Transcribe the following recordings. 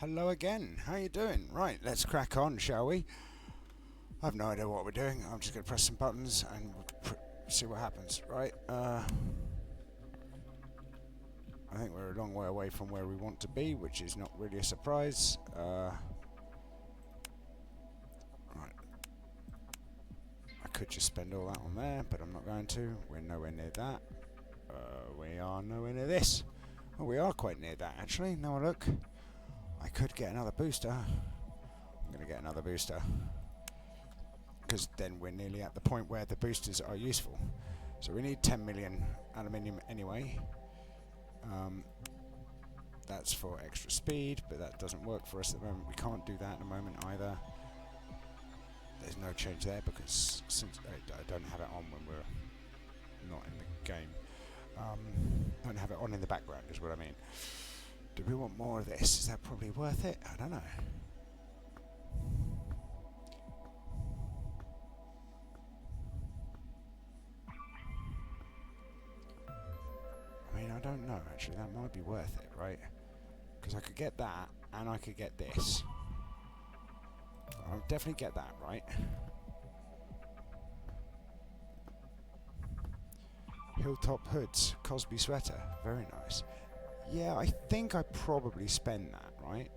Hello again. How you doing? Right, let's crack on, shall we? I have no idea what we're doing. I'm just going to press some buttons and see what happens. Right. I think we're a long way away from where we want to be, which is not really a surprise. Right. I could just spend all that on there, but I'm not going to. We're nowhere near that. We are nowhere near this. Oh, we are quite near that, actually. Now look. I could get another booster. I'm going to get another booster. Because then we're nearly at the point where the boosters are useful. So we need 10 million aluminium anyway. That's for extra speed, but that doesn't work for us at the moment. We can't do that at the moment either. There's no change there because since I don't have it on when we're not in the game. Don't have it on in the background is what I mean. Do we want more of this? Is that probably worth it? I don't know. I mean, I don't know actually. That might be worth it, right? Because I could get that and I could get this. I'll definitely get that, right? Hilltop hoods, Cosby sweater, very nice. Yeah, I think I probably spend that, right?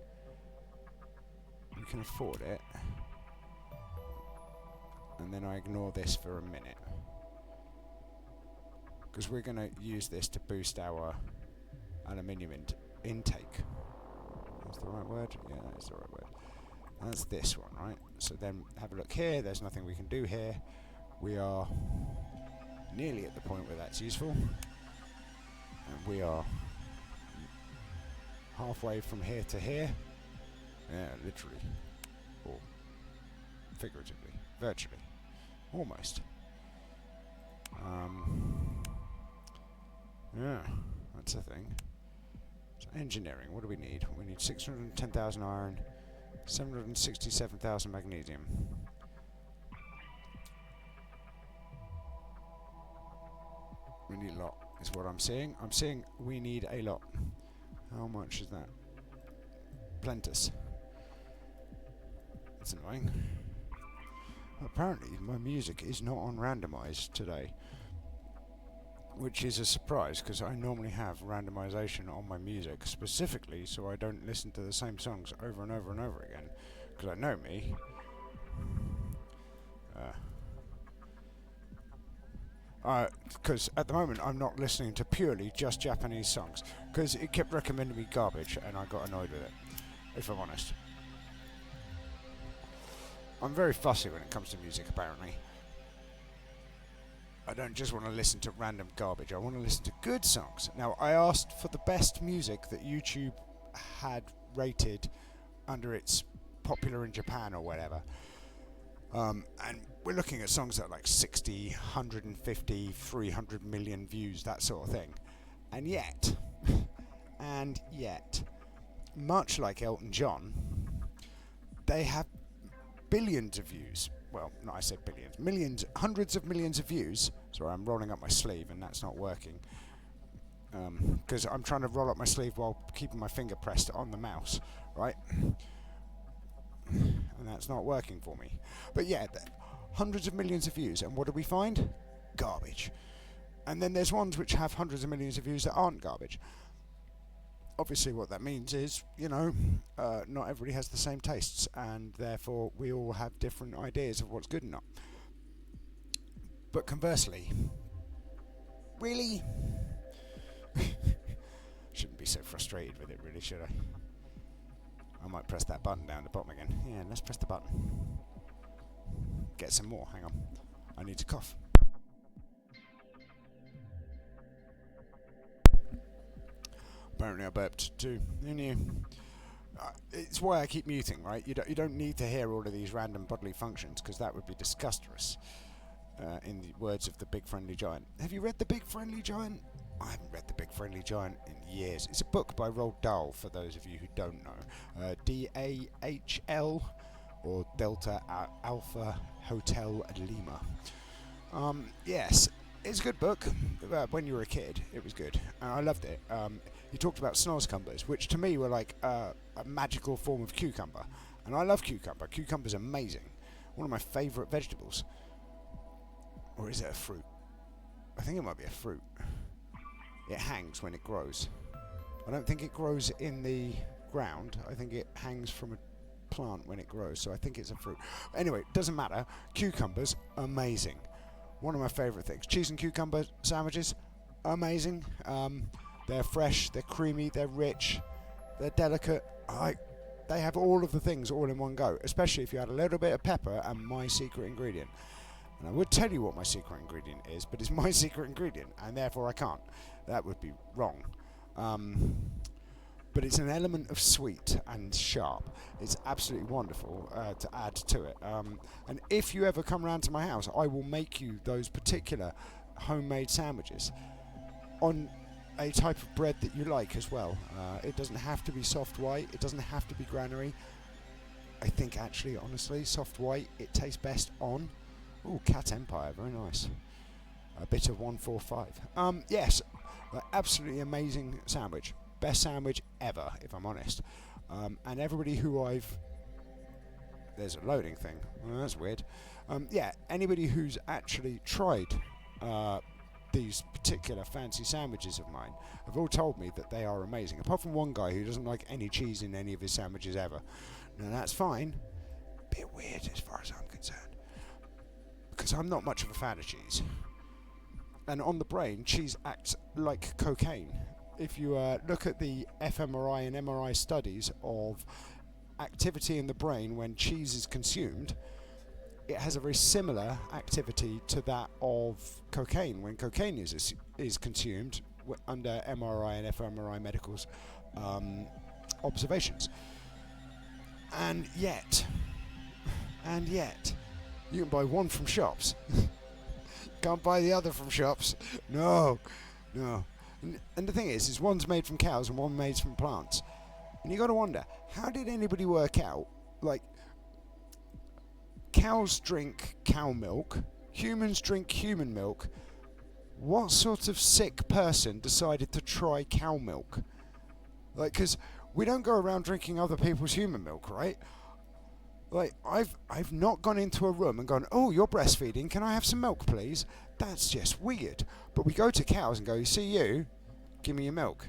We can afford it. And then I ignore this for a minute. Because we're going to use this to boost our aluminium intake. That's the right word? Yeah, that's the right word. That's this one, right? So then have a look here. There's nothing we can do here. We are nearly at the point where that's useful. And we are halfway from here to here. Yeah, literally. Or figuratively. Virtually. Almost. Yeah, that's a thing. So engineering, what do we need? We need 610,000 iron, 767,000 magnesium. We need a lot, is what I'm seeing. I'm seeing we need a lot. How much is that? Plentus. That's annoying. Apparently, my music is not on randomized today. Which is a surprise, because I normally have randomization on my music, specifically so I don't listen to the same songs over and over and over again. Because I know me. Because at the moment I'm not listening to purely just Japanese songs, because it kept recommending me garbage and I got annoyed with it, if I'm honest. I'm very fussy when it comes to music, apparently. I don't just want to listen to random garbage, I want to listen to good songs. Now, I asked for the best music that YouTube had rated under its popular in Japan or whatever. And we're looking at songs that are like 60, 150, 300 million views, that sort of thing. And yet, much like Elton John, they have billions of views. Well, no, I said billions. Millions, hundreds of millions of views. Sorry, I'm rolling up my sleeve and that's not working. Because I'm trying to roll up my sleeve while keeping my finger pressed on the mouse, right? And that's not working for me. But yeah, hundreds of millions of views. And what do we find? Garbage. And then there's ones which have hundreds of millions of views that aren't garbage. Obviously what that means is, you know, not everybody has the same tastes, and therefore we all have different ideas of what's good and not. But conversely, really? Shouldn't be so frustrated with it, really, should I? I might press that button down the bottom again. Yeah, let's press the button. Get some more, hang on. I need to cough. Apparently I burped too. Who knew? It's why I keep muting, right? You don't need to hear all of these random bodily functions, because that would be disgustorous. In the words of the Big Friendly Giant. Have you read The Big Friendly Giant? I haven't read The Big Friendly Giant in years. It's a book by Roald Dahl, for those of you who don't know. D-A-H-L, or Delta Alpha Hotel Lima. Yes, it's a good book. When you were a kid, it was good. And I loved it. he talked about snozzcumbers, which to me were like a magical form of cucumber. And I love cucumber. Cucumber's amazing. One of my favourite vegetables. Or is it a fruit? I think it might be a fruit. It hangs when it grows. I don't think it grows in the ground. I think it hangs from a plant when it grows, so I think it's a fruit. Anyway, doesn't matter. Cucumbers, amazing. One of my favourite things. Cheese and cucumber sandwiches, amazing. They're fresh, they're creamy, they're rich, they're delicate. They have all of the things all in one go, especially if you add a little bit of pepper and my secret ingredient. And I would tell you what my secret ingredient is, but it's my secret ingredient, and therefore I can't. That would be wrong. But it's an element of sweet and sharp. It's absolutely wonderful to add to it. And if you ever come round to my house, I will make you those particular homemade sandwiches on a type of bread that you like as well. It doesn't have to be soft white. It doesn't have to be granary. I think actually, honestly, soft white, it tastes best on. Ooh, Cat Empire, very nice. A bit of 145. Yes, absolutely amazing sandwich. Best sandwich ever, if I'm honest. And everybody who there's a loading thing. Well, that's weird. Yeah, anybody who's actually tried these particular fancy sandwiches of mine have all told me that they are amazing. Apart from one guy who doesn't like any cheese in any of his sandwiches ever. Now that's fine. Bit weird as far as I'm concerned. Because I'm not much of a fan of cheese. And on the brain, cheese acts like cocaine. If you look at the fMRI and MRI studies of activity in the brain when cheese is consumed, it has a very similar activity to that of cocaine when cocaine is consumed under MRI and fMRI medical's observations. And yet, you can buy one from shops. Can't buy the other from shops. No. And the thing is one's made from cows and one made from plants. And you got to wonder, how did anybody work out, like, cows drink cow milk, humans drink human milk. What sort of sick person decided to try cow milk? Like, because we don't go around drinking other people's human milk, right? Like, I've not gone into a room and gone, oh, you're breastfeeding, can I have some milk, please? That's just weird. But we go to cows and go, see you, give me your milk.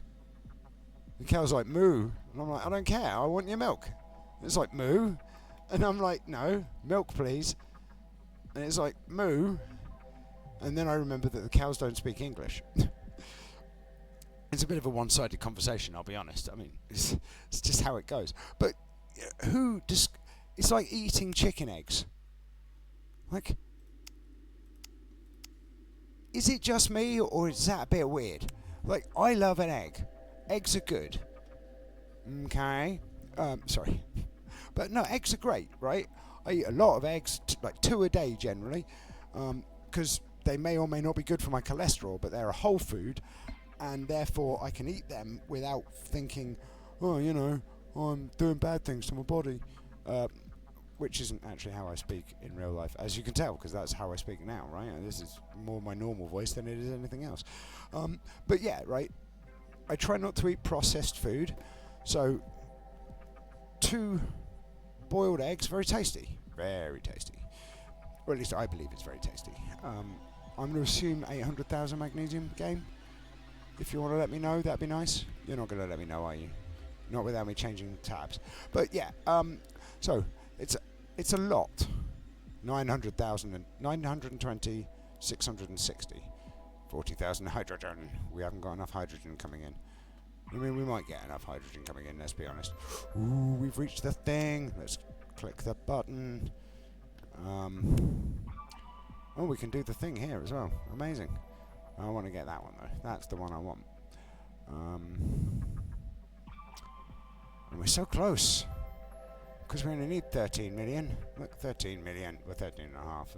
The cow's like, moo. And I'm like, I don't care, I want your milk. It's like, moo. And I'm like, no, milk, please. And it's like, moo. And then I remember that the cows don't speak English. It's a bit of a one-sided conversation, I'll be honest. I mean, it's just how it goes. But it's like eating chicken eggs. Like, is it just me, or is that a bit weird? Like, I love an egg. Eggs are good. Okay. Sorry. But no, eggs are great, right? I eat a lot of eggs, like 2 a day generally, because they may or may not be good for my cholesterol, but they're a whole food, and therefore I can eat them without thinking, oh, you know, I'm doing bad things to my body, which isn't actually how I speak in real life, as you can tell, because that's how I speak now, right? And this is more my normal voice than it is anything else. But yeah, right, I try not to eat processed food, so 2 boiled eggs, very tasty. Very tasty. Or at least I believe it's very tasty. I'm going to assume 800,000 magnesium game. If you want to let me know, that'd be nice. You're not going to let me know, are you? Not without me changing tabs. But yeah, so it's a lot. 900,000 and 920, 660. 40,000 hydrogen. We haven't got enough hydrogen coming in. I mean, we might get enough hydrogen coming in, let's be honest. Ooh, we've reached the thing. Let's click the button. Oh, we can do the thing here as well. Amazing. I want to get that one, though. That's the one I want. And we're so close. Because we only need 13 million. Look, 13 million. We're 13 and a half.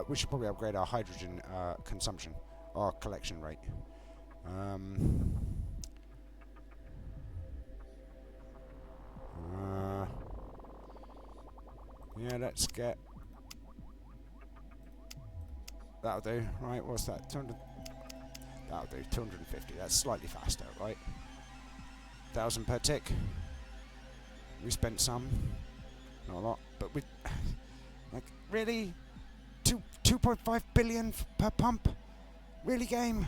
We should probably upgrade our hydrogen consumption. Our collection rate. Yeah, let's get... That'll do. Right, what's that? 200... That'll do. 250. That's slightly faster, right? 1,000 per tick. We spent some. Not a lot, but we... Like, really? 2.5 billion per pump? Really, game?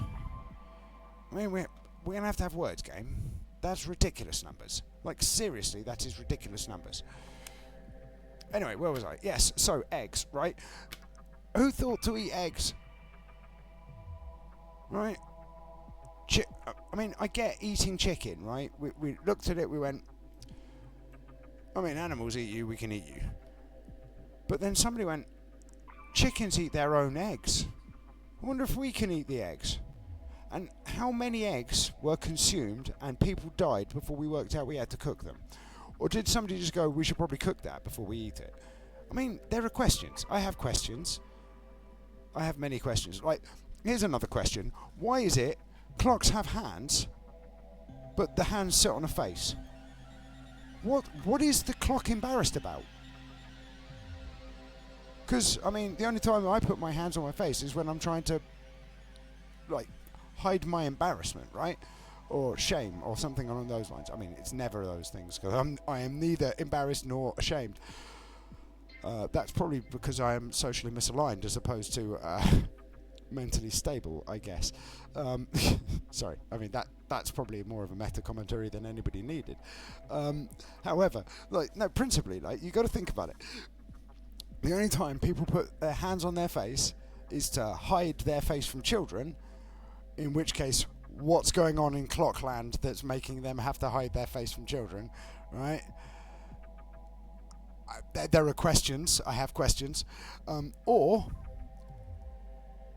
I mean, we're going to have words, game. That's ridiculous numbers. Like, seriously, that is ridiculous numbers. Anyway, where was I? Yes, so, eggs, right? Who thought to eat eggs? Right? I mean, I get eating chicken, right? We looked at it, we went... I mean, animals eat you, we can eat you. But then somebody went, chickens eat their own eggs. I wonder if we can eat the eggs. And how many eggs were consumed and people died before we worked out we had to cook them? Or did somebody just go, we should probably cook that before we eat it? I mean, there are questions. I have questions. I have many questions. Like, here's another question. Why is it clocks have hands, but the hands sit on a face? What is the clock embarrassed about? Because, I mean, the only time I put my hands on my face is when I'm trying to, like, hide my embarrassment, right? Or shame, or something along those lines. I mean, it's never those things, because I am neither embarrassed nor ashamed. That's probably because I am socially misaligned as opposed to mentally stable, I guess. Sorry, I mean, that's probably more of a meta commentary than anybody needed. However, like, no, principally, like, you got to think about it. The only time people put their hands on their face is to hide their face from children, in which case, what's going on in Clockland that's making them have to hide their face from children, right? There are questions. I have questions. Or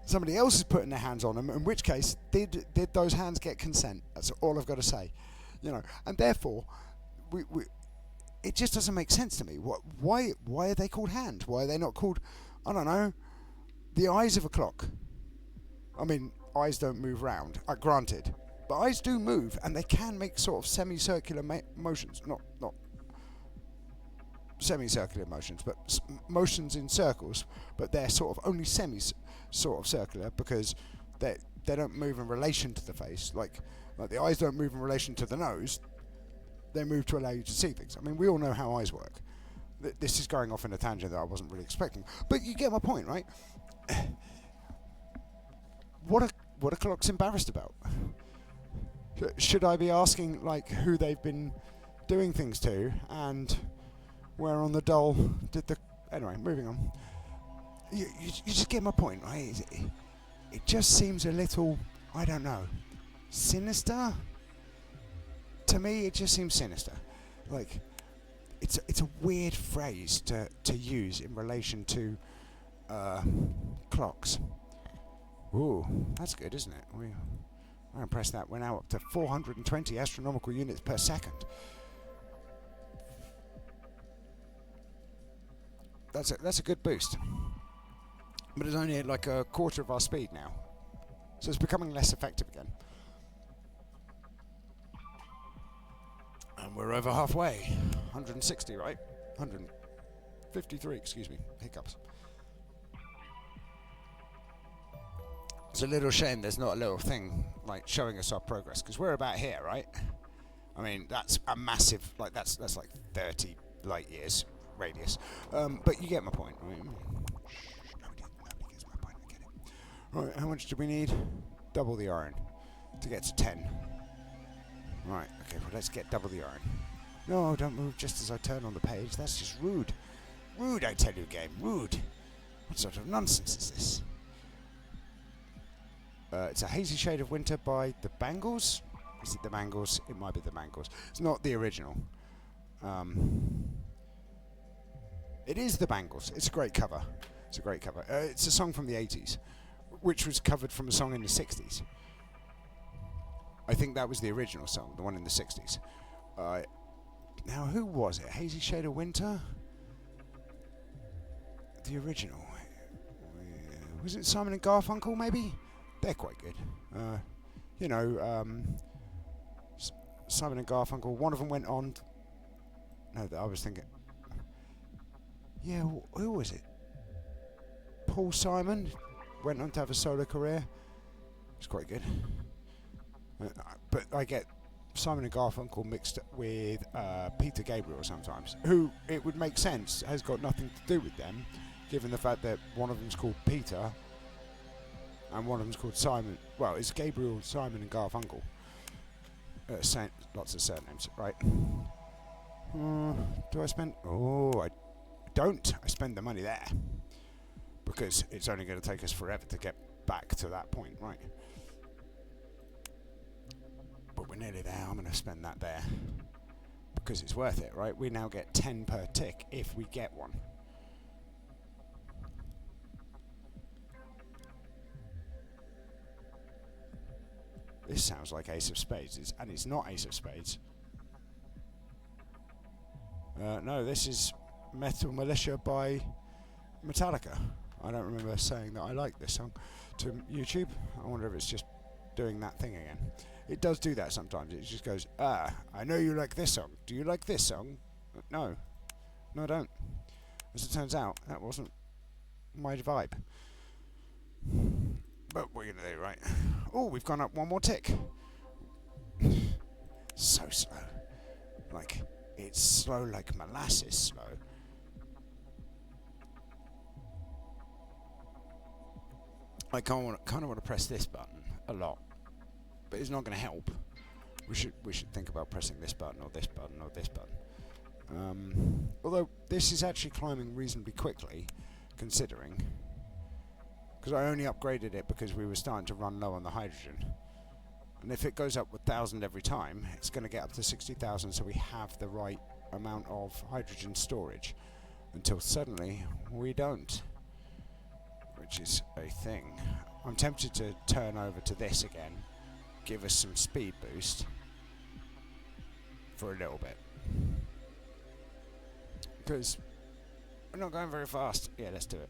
somebody else is putting their hands on them, in which case, did those hands get consent? That's all I've got to say. You know, and therefore, it just doesn't make sense to me. Why are they called hands? Why are they not called, I don't know, the eyes of a clock? I mean, eyes don't move round, granted, but eyes do move, and they can make sort of semicircular motions. Not semicircular motions, but motions in circles, but they're sort of only sort of circular because they don't move in relation to the face. Like the eyes don't move in relation to the nose. They move to allow you to see things. I mean, we all know how eyes work. This is going off in a tangent that I wasn't really expecting, but you get my point, right? What are clocks embarrassed about? Should I be asking, like, who they've been doing things to and where on the doll did the... Anyway, moving on. You just get my point, right? It just seems a little, I don't know, sinister? To me, it just seems sinister. Like, it's a weird phrase to use in relation to clocks. Ooh, that's good, isn't it? I'm impressed that we're now up to 420 astronomical units per second. That's a good boost. But it's only at like a quarter of our speed now. So it's becoming less effective again. And we're over halfway. 160, right? 153, excuse me. Hiccups. It's a little shame there's not a little thing like showing us our progress, because we're about here, right? I mean, that's a massive, like that's like 30 light years radius. But you get my point. Nobody gets my point. I get it. Right, how much do we need? Double the iron to get to 10. Right, okay, well, let's get double the iron. No, don't move just as I turn on the page. That's just rude. Rude, I tell you, game. Rude. What sort of nonsense is this? It's a Hazy Shade of Winter by the Bangles. Is it the Bangles? It might be the Bangles. It's not the original. It is the Bangles. It's a great cover. It's a great cover. It's a song from the 80s, which was covered from a song in the 60s. I think that was the original song, the one in the 60s. Now, who was it? Hazy Shade of Winter? The original. Was it Simon and Garfunkel, maybe? They're quite good. You know, Simon and Garfunkel, one of them went on... No, I was thinking... Yeah, who was it? Paul Simon went on to have a solo career. It's quite good. But I get Simon and Garfunkel mixed with Peter Gabriel sometimes, who it would make sense has got nothing to do with them, given the fact that one of them's called Peter and one of them's called Simon. Well, it's Gabriel, Simon, and Garfunkel. Lots of surnames, right? Do I spend? Oh, I don't. I spend the money there because it's only going to take us forever to get back to that point, right? But we're nearly there. I'm going to spend that there because it's worth it, right? We now get 10 per tick if we get one. This sounds like Ace of Spades, and it's not Ace of Spades. No, this is Metal Militia by Metallica. I don't remember saying that I like this song to YouTube. I wonder if it's just doing that thing again. It does do that sometimes. It just goes, I know you like this song. Do you like this song? No. No, I don't. As it turns out, that wasn't my vibe. But what are you going to do, right? Oh, we've gone up one more tick. So slow. Like, it's slow like molasses slow. I kind of want to press this button a lot, but it's not going to help. We should think about pressing this button or this button or this button. Although this is actually climbing reasonably quickly, considering, because I only upgraded it because we were starting to run low on the hydrogen. And if it goes up 1,000 every time, it's going to get up to 60,000, so we have the right amount of hydrogen storage. Until suddenly, we don't. Which is a thing. I'm tempted to turn over to this again, give us some speed boost for a little bit. Because we're not going very fast. Yeah, let's do it.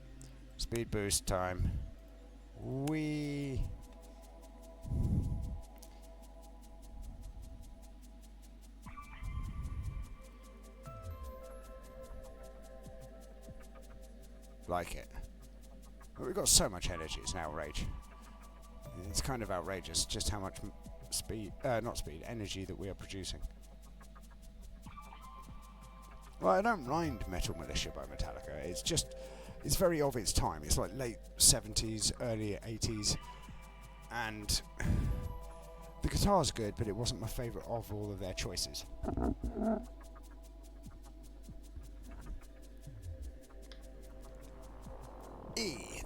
Speed boost time. We... like it. But we've got so much energy, it's an outrage. It's kind of outrageous just how much energy that we are producing. Well, I don't mind Metal Militia by Metallica. It's very of its time. It's like late 70s, early 80s. And the guitar's good, but it wasn't my favourite of all of their choices.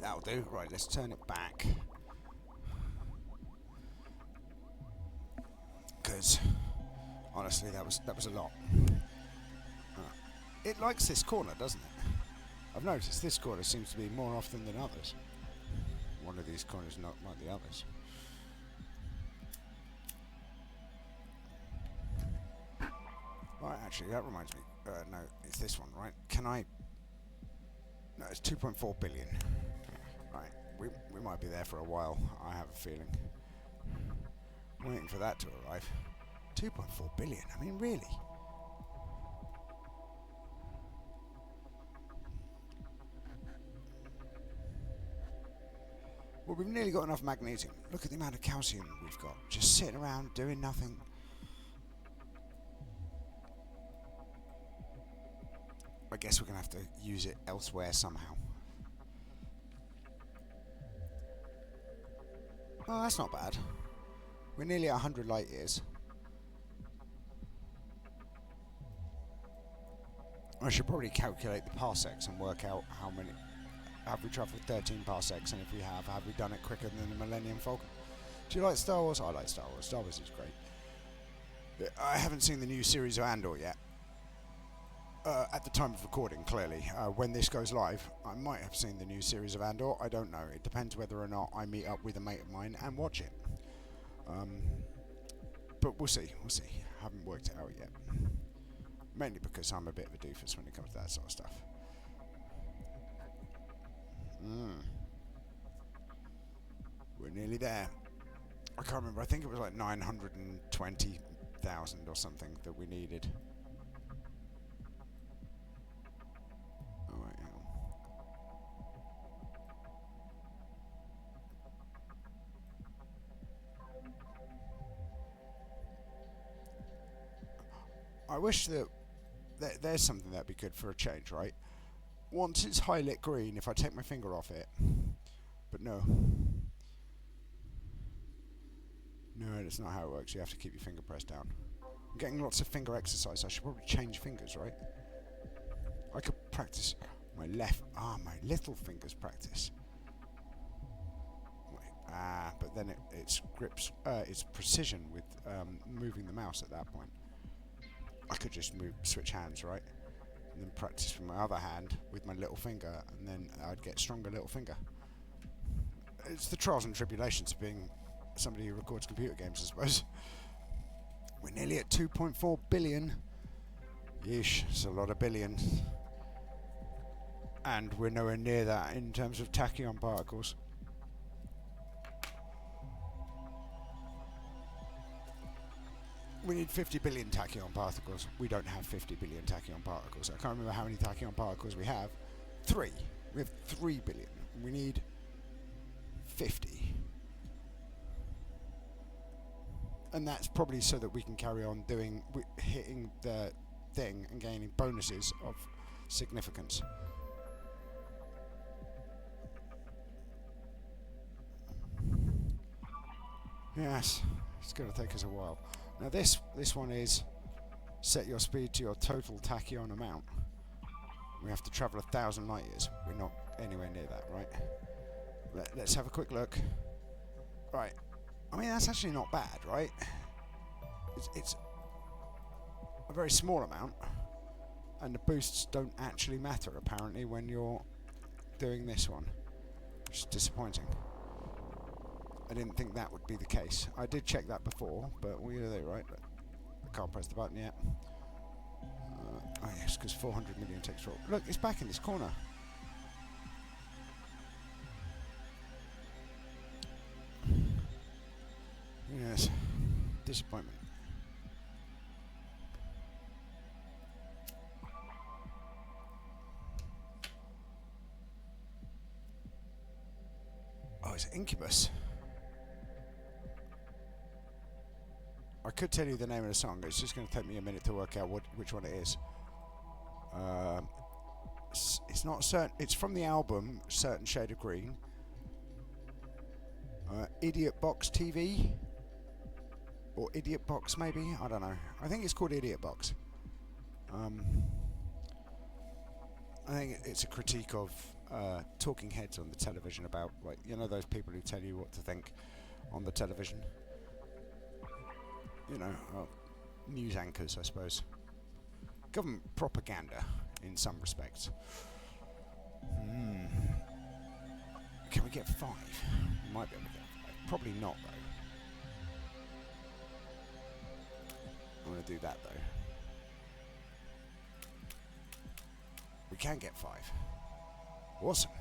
That'll do. Right, let's turn it back. Because honestly, that was a lot. It likes this corner, doesn't it? I've noticed this corner seems to be more often than others. One of these corners not like the others. Right, actually, that reminds me. No, it's this one, right? Can I... No, it's 2.4 billion. Right, we might be there for a while, I have a feeling. Waiting for that to arrive. 2.4 billion, I mean, really? Well, we've nearly got enough magnesium. Look at the amount of calcium we've got, just sitting around doing nothing. I guess we're going to have to use it elsewhere somehow. Oh, that's not bad. We're nearly at 100 light years. I should probably calculate the parsecs and work out how many... Have we travelled 13 parsecs, and if we have we done it quicker than the Millennium Falcon? Do you like Star Wars? I like Star Wars. Star Wars is great. I haven't seen the new series of Andor yet. At the time of recording, clearly. When this goes live, I might have seen the new series of Andor. I don't know. It depends whether or not I meet up with a mate of mine and watch it. But we'll see. We'll see. Haven't worked it out yet. Mainly because I'm a bit of a doofus when it comes to that sort of stuff. We're nearly there. I can't remember. I think it was like 920,000 or something that we needed. Oh, wait, hang on. I wish that there's something that'd be good for a change, right? Once it's highlight green, if I take my finger off it, but no, that's not how it works. You have to keep your finger pressed down. I'm getting lots of finger exercise. I should probably change fingers, right? I could practice my my little fingers practice. But then it's grips, it's precision with moving the mouse at that point. I could just switch hands, right? And then practice with my other hand with my little finger, and then I'd get stronger little finger. It's the trials and tribulations of being somebody who records computer games, I suppose. We're nearly at 2.4 billion. Yeesh, it's a lot of billions. And we're nowhere near that in terms of tachyon particles. We need 50 billion tachyon particles. We don't have 50 billion tachyon particles. I can't remember how many tachyon particles we have. 3. We have 3 billion. We need 50. And that's probably so that we can carry on hitting the thing and gaining bonuses of significance. Yes, it's going to take us a while. Now this one is set your speed to your total tachyon amount. We have to travel 1,000 light years. We're not anywhere near that, right? Let's have a quick look. Right. I mean, that's actually not bad, right? It's a very small amount, and the boosts don't actually matter, apparently, when you're doing this one, which is disappointing. I didn't think that would be the case. I did check that before, but we are there, right? I can't press the button yet. Oh yes, because 400 million takes for. Look, it's back in this corner. Yes, disappointment. Oh, it's Incubus. I could tell you the name of the song. It's just going to take me a minute to work out which one it is. It's not certain. It's from the album Certain Shade of Green. Idiot Box TV, or Idiot Box maybe. I don't know. I think it's called Idiot Box. I think it's a critique of talking heads on the television about, like, you know, those people who tell you what to think on the television. You know, news anchors, I suppose. Government propaganda, in some respects. Can we get 5? We might be able to get 5. Probably not, though. I'm going to do that, though. We can get 5. Awesome.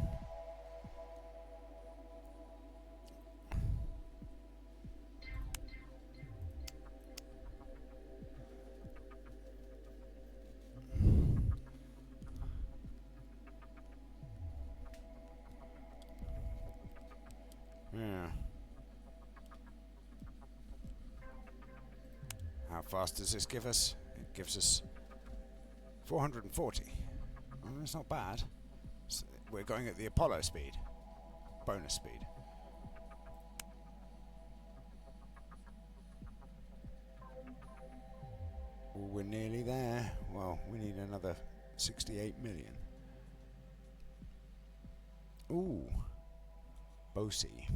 Yeah. How fast does this give us? It gives us 440. Well, that's not bad. We're going at the Apollo speed. Bonus speed. Well, we're nearly there. Well, we need another 68 million. Ooh. Bosie.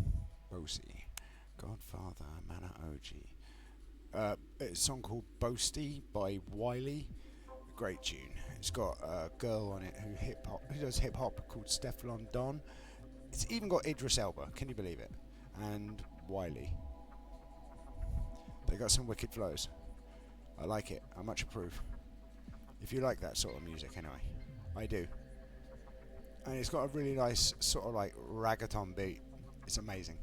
Godfather, Mana OG. It's a song called Boasty by Wiley. Great tune. It's got a girl on it who does hip hop called Stefflon Don. It's even got Idris Elba. Can you believe it? And Wiley. They got some wicked flows. I like it. I much approve. If you like that sort of music, anyway, I do. And it's got a really nice sort of like reggaeton beat. It's amazing.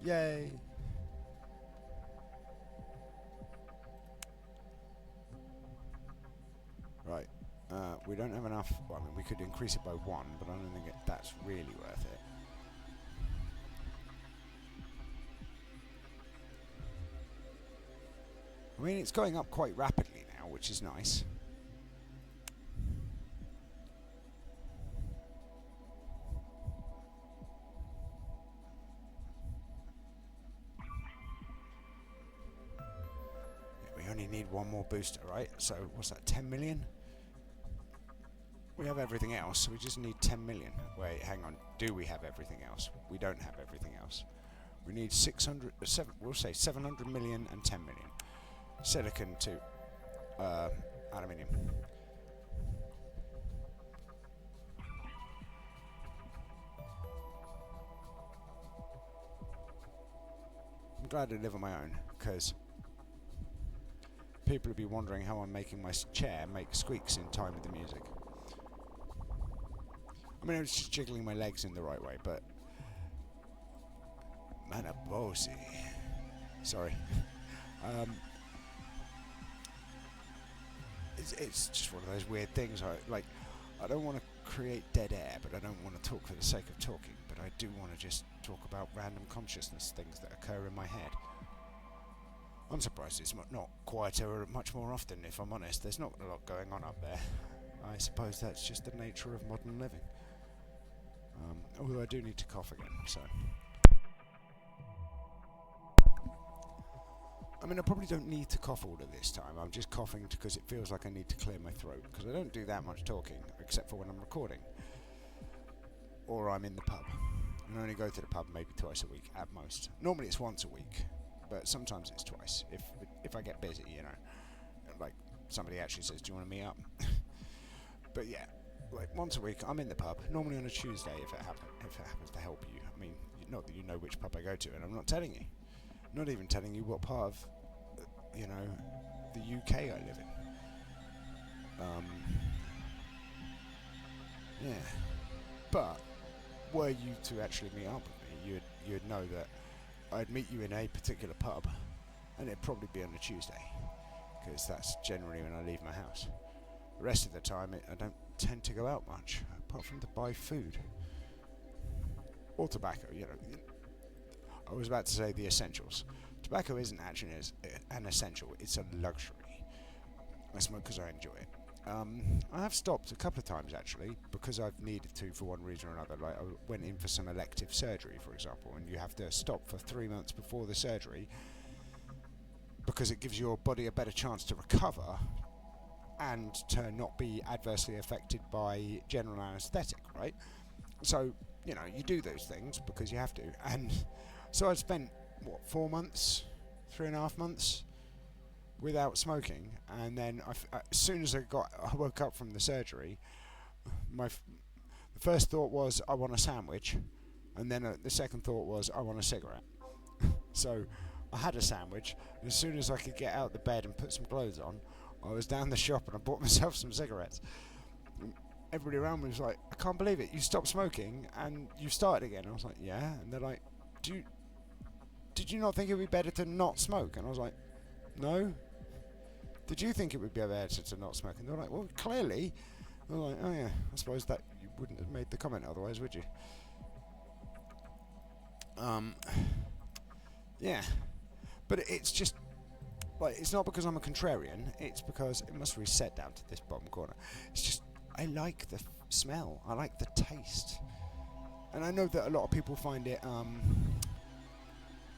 Yay! Right, we don't have enough. Well, I mean, we could increase it by 1, but I don't think that's really worth it. I mean, it's going up quite rapidly now, which is nice. We only need one more booster, right? So, what's that, 10 million? We have everything else, so we just need 10 million. Wait, hang on. Do we have everything else? We don't have everything else. We need 700 million and 10 million. Silicon to aluminium. I'm glad I live on my own, because people will be wondering how I'm making my chair make squeaks in time with the music. I mean, I was just jiggling my legs in the right way, but... Manabosi. Sorry. It's just one of those weird things. I don't want to create dead air, but I don't want to talk for the sake of talking. But I do want to just talk about random consciousness things that occur in my head. I'm surprised it's not quieter much more often, if I'm honest. There's not a lot going on up there. I suppose that's just the nature of modern living. Although I do need to cough again, so... I mean, I probably don't need to cough all of this time. I'm just coughing because it feels like I need to clear my throat, because I don't do that much talking, except for when I'm recording. Or I'm in the pub. And I only go to the pub maybe twice a week, at most. Normally it's once a week, but sometimes it's twice, if I get busy, you know. Like, somebody actually says, do you want to meet up? But yeah, like, once a week, I'm in the pub, normally on a Tuesday, if it happens to help you. I mean, not that you know which pub I go to, and I'm not telling you. Not even telling you what part of, you know, the UK I live in. Yeah. But, were you to actually meet up with me, you'd know that I'd meet you in a particular pub, and it'd probably be on a Tuesday, because that's generally when I leave my house. The rest of the time, I don't tend to go out much, apart from to buy food. Or tobacco, you know. I was about to say the essentials. Tobacco isn't actually an essential, it's a luxury. I smoke because I enjoy it. I have stopped a couple of times actually, because I've needed to for one reason or another. Like I went in for some elective surgery, for example, and you have to stop for 3 months before the surgery because it gives your body a better chance to recover and to not be adversely affected by general anaesthetic, right? So, you know, you do those things because you have to. And so I spent, 4 months, 3.5 months without smoking, and then as soon as I woke up from the surgery, the first thought was I want a sandwich, and then the second thought was I want a cigarette. So I had a sandwich, and as soon as I could get out of the bed and put some clothes on, I was down the shop and I bought myself some cigarettes. Everybody around me was like, I can't believe it, you stopped smoking and you started again. I was like, yeah. And they're like, did you not think it would be better to not smoke? And I was like, no. Did you think it would be better to not smoke? And they were like, well, clearly. I was like, oh yeah, I suppose that you wouldn't have made the comment otherwise, would you? Yeah. But it's just, like, it's not because I'm a contrarian, it's because it must reset down to this bottom corner. It's just, I like the smell, I like the taste. And I know that a lot of people find it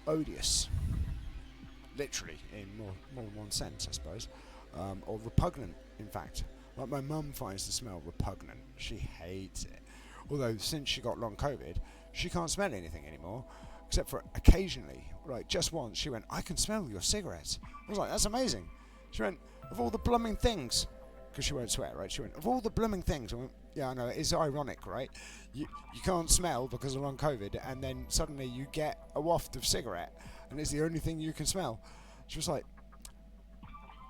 odious, literally, in more than one sense, I suppose, or repugnant, in fact. Like my mum finds the smell repugnant, she hates it. Although since she got long COVID, she can't smell anything anymore, except for occasionally, like just once, she went, I can smell your cigarettes. I was like, that's amazing. She went, of all the blooming things, because she won't swear, right? She went, of all the blooming things. I went, yeah, I know, it's ironic, right? You can't smell because of long COVID, and then suddenly you get a waft of cigarette, and it's the only thing you can smell. She was like,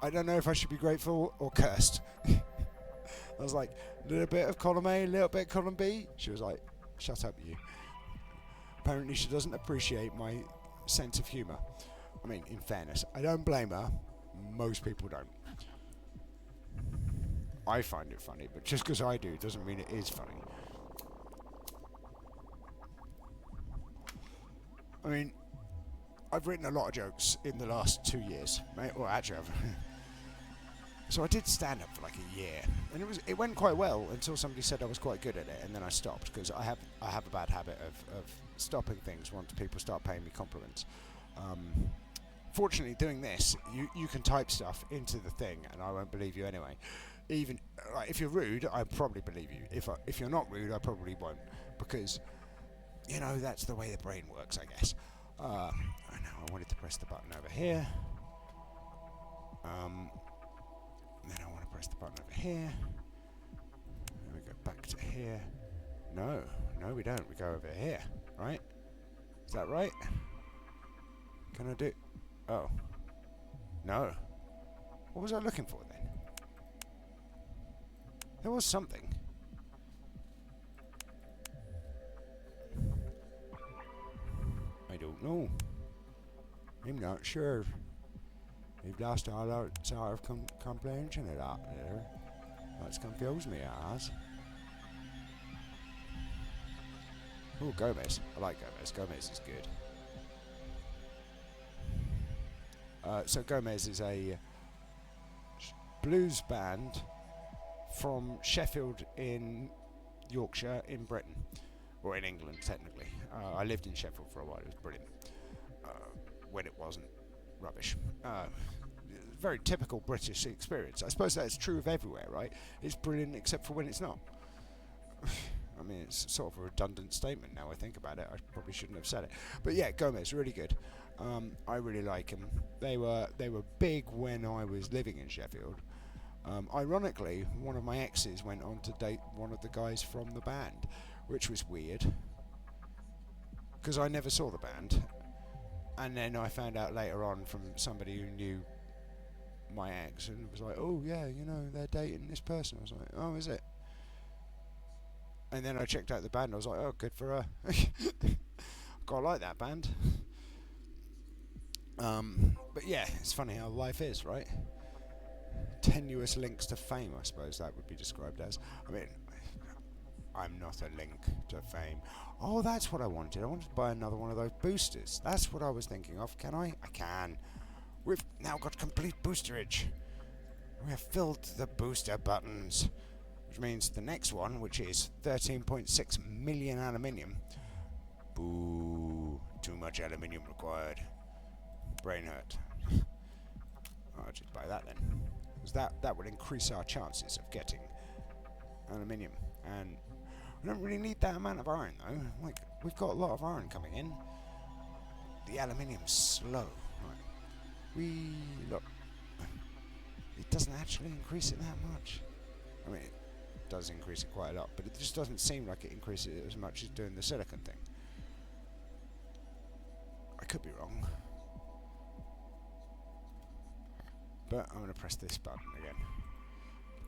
I don't know if I should be grateful or cursed. I was like, a little bit of column A, a little bit of column B. She was like, shut up, you. Apparently she doesn't appreciate my sense of humour. I mean, in fairness, I don't blame her. Most people don't. I find it funny, but just because I do doesn't mean it is funny. I mean, I've written a lot of jokes in the last 2 years, mate. Well, actually, I've so I did stand up for like a year, and it went quite well until somebody said I was quite good at it, and then I stopped because I have a bad habit of stopping things once people start paying me compliments. Fortunately, doing this, you can type stuff into the thing, and I won't believe you anyway. Even if you're rude, I probably believe you. If you're not rude, I probably won't, because that's the way the brain works, I guess. I know I wanted to press the button over here. Then I want to press the button over here. Then we go back to here. No, we don't. We go over here, right? Is that right? Can I do? Oh. No. What was I looking for then? There was something. I don't know. I'm not sure. We've lost all our sort of comprehension of that there. That's confused me, as. Oh, Gomez. I like Gomez. Gomez is good. So Gomez is a blues band from Sheffield in Yorkshire in Britain. Or in England, technically. I lived in Sheffield for a while. It was brilliant. When it wasn't rubbish. Very typical British experience. I suppose that's true of everywhere, right? It's brilliant except for when it's not. I mean, it's sort of a redundant statement now I think about it. I probably shouldn't have said it. But yeah, Gomez, really good. I really like them. They were big when I was living in Sheffield. Ironically, one of my exes went on to date one of the guys from the band, which was weird. Because I never saw the band. And then I found out later on from somebody who knew my ex, and was like, oh yeah, they're dating this person. I was like, oh, is it? And then I checked out the band, I was like, oh, good for her. Quite like that band. But yeah, it's funny how life is, right? Tenuous links to fame, I suppose that would be described as. I mean, I'm not a link to fame. Oh, that's what I wanted. I wanted to buy another one of those boosters. That's what I was thinking of. Can I? I can. We've now got complete boosterage. We have filled the booster buttons, which means the next one, which is 13.6 million aluminium. Boo. Too much aluminium required. Brain hurt. I'll just buy that then. Because that would increase our chances of getting aluminium. And we don't really need that amount of iron though. Like, we've got a lot of iron coming in. The aluminium's slow. Right. Look. It doesn't actually increase it that much. I mean, it does increase it quite a lot, but it just doesn't seem like it increases it as much as doing the silicon thing. I could be wrong. But I'm going to press this button again.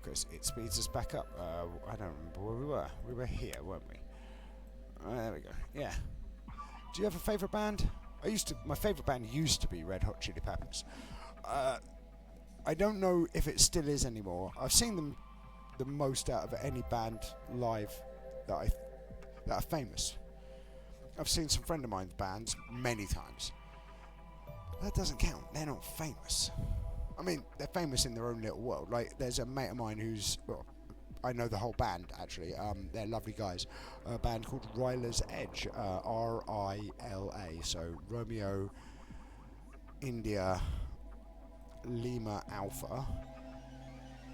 Because it speeds us back up. I don't remember where we were. We were here, weren't we? There we go. Yeah. Do you have a favourite band? My favourite band used to be Red Hot Chili Peppers. I don't know if it still is anymore. I've seen them the most out of any band live that are famous. I've seen some friend of mine's bands many times. That doesn't count. They're not famous. I mean, they're famous in their own little world. Like, there's a mate of mine who's, well, I know the whole band, actually. They're lovely guys. A band called Ryla's Edge. R-I-L-A. So, Romeo, India, Lima, Alpha,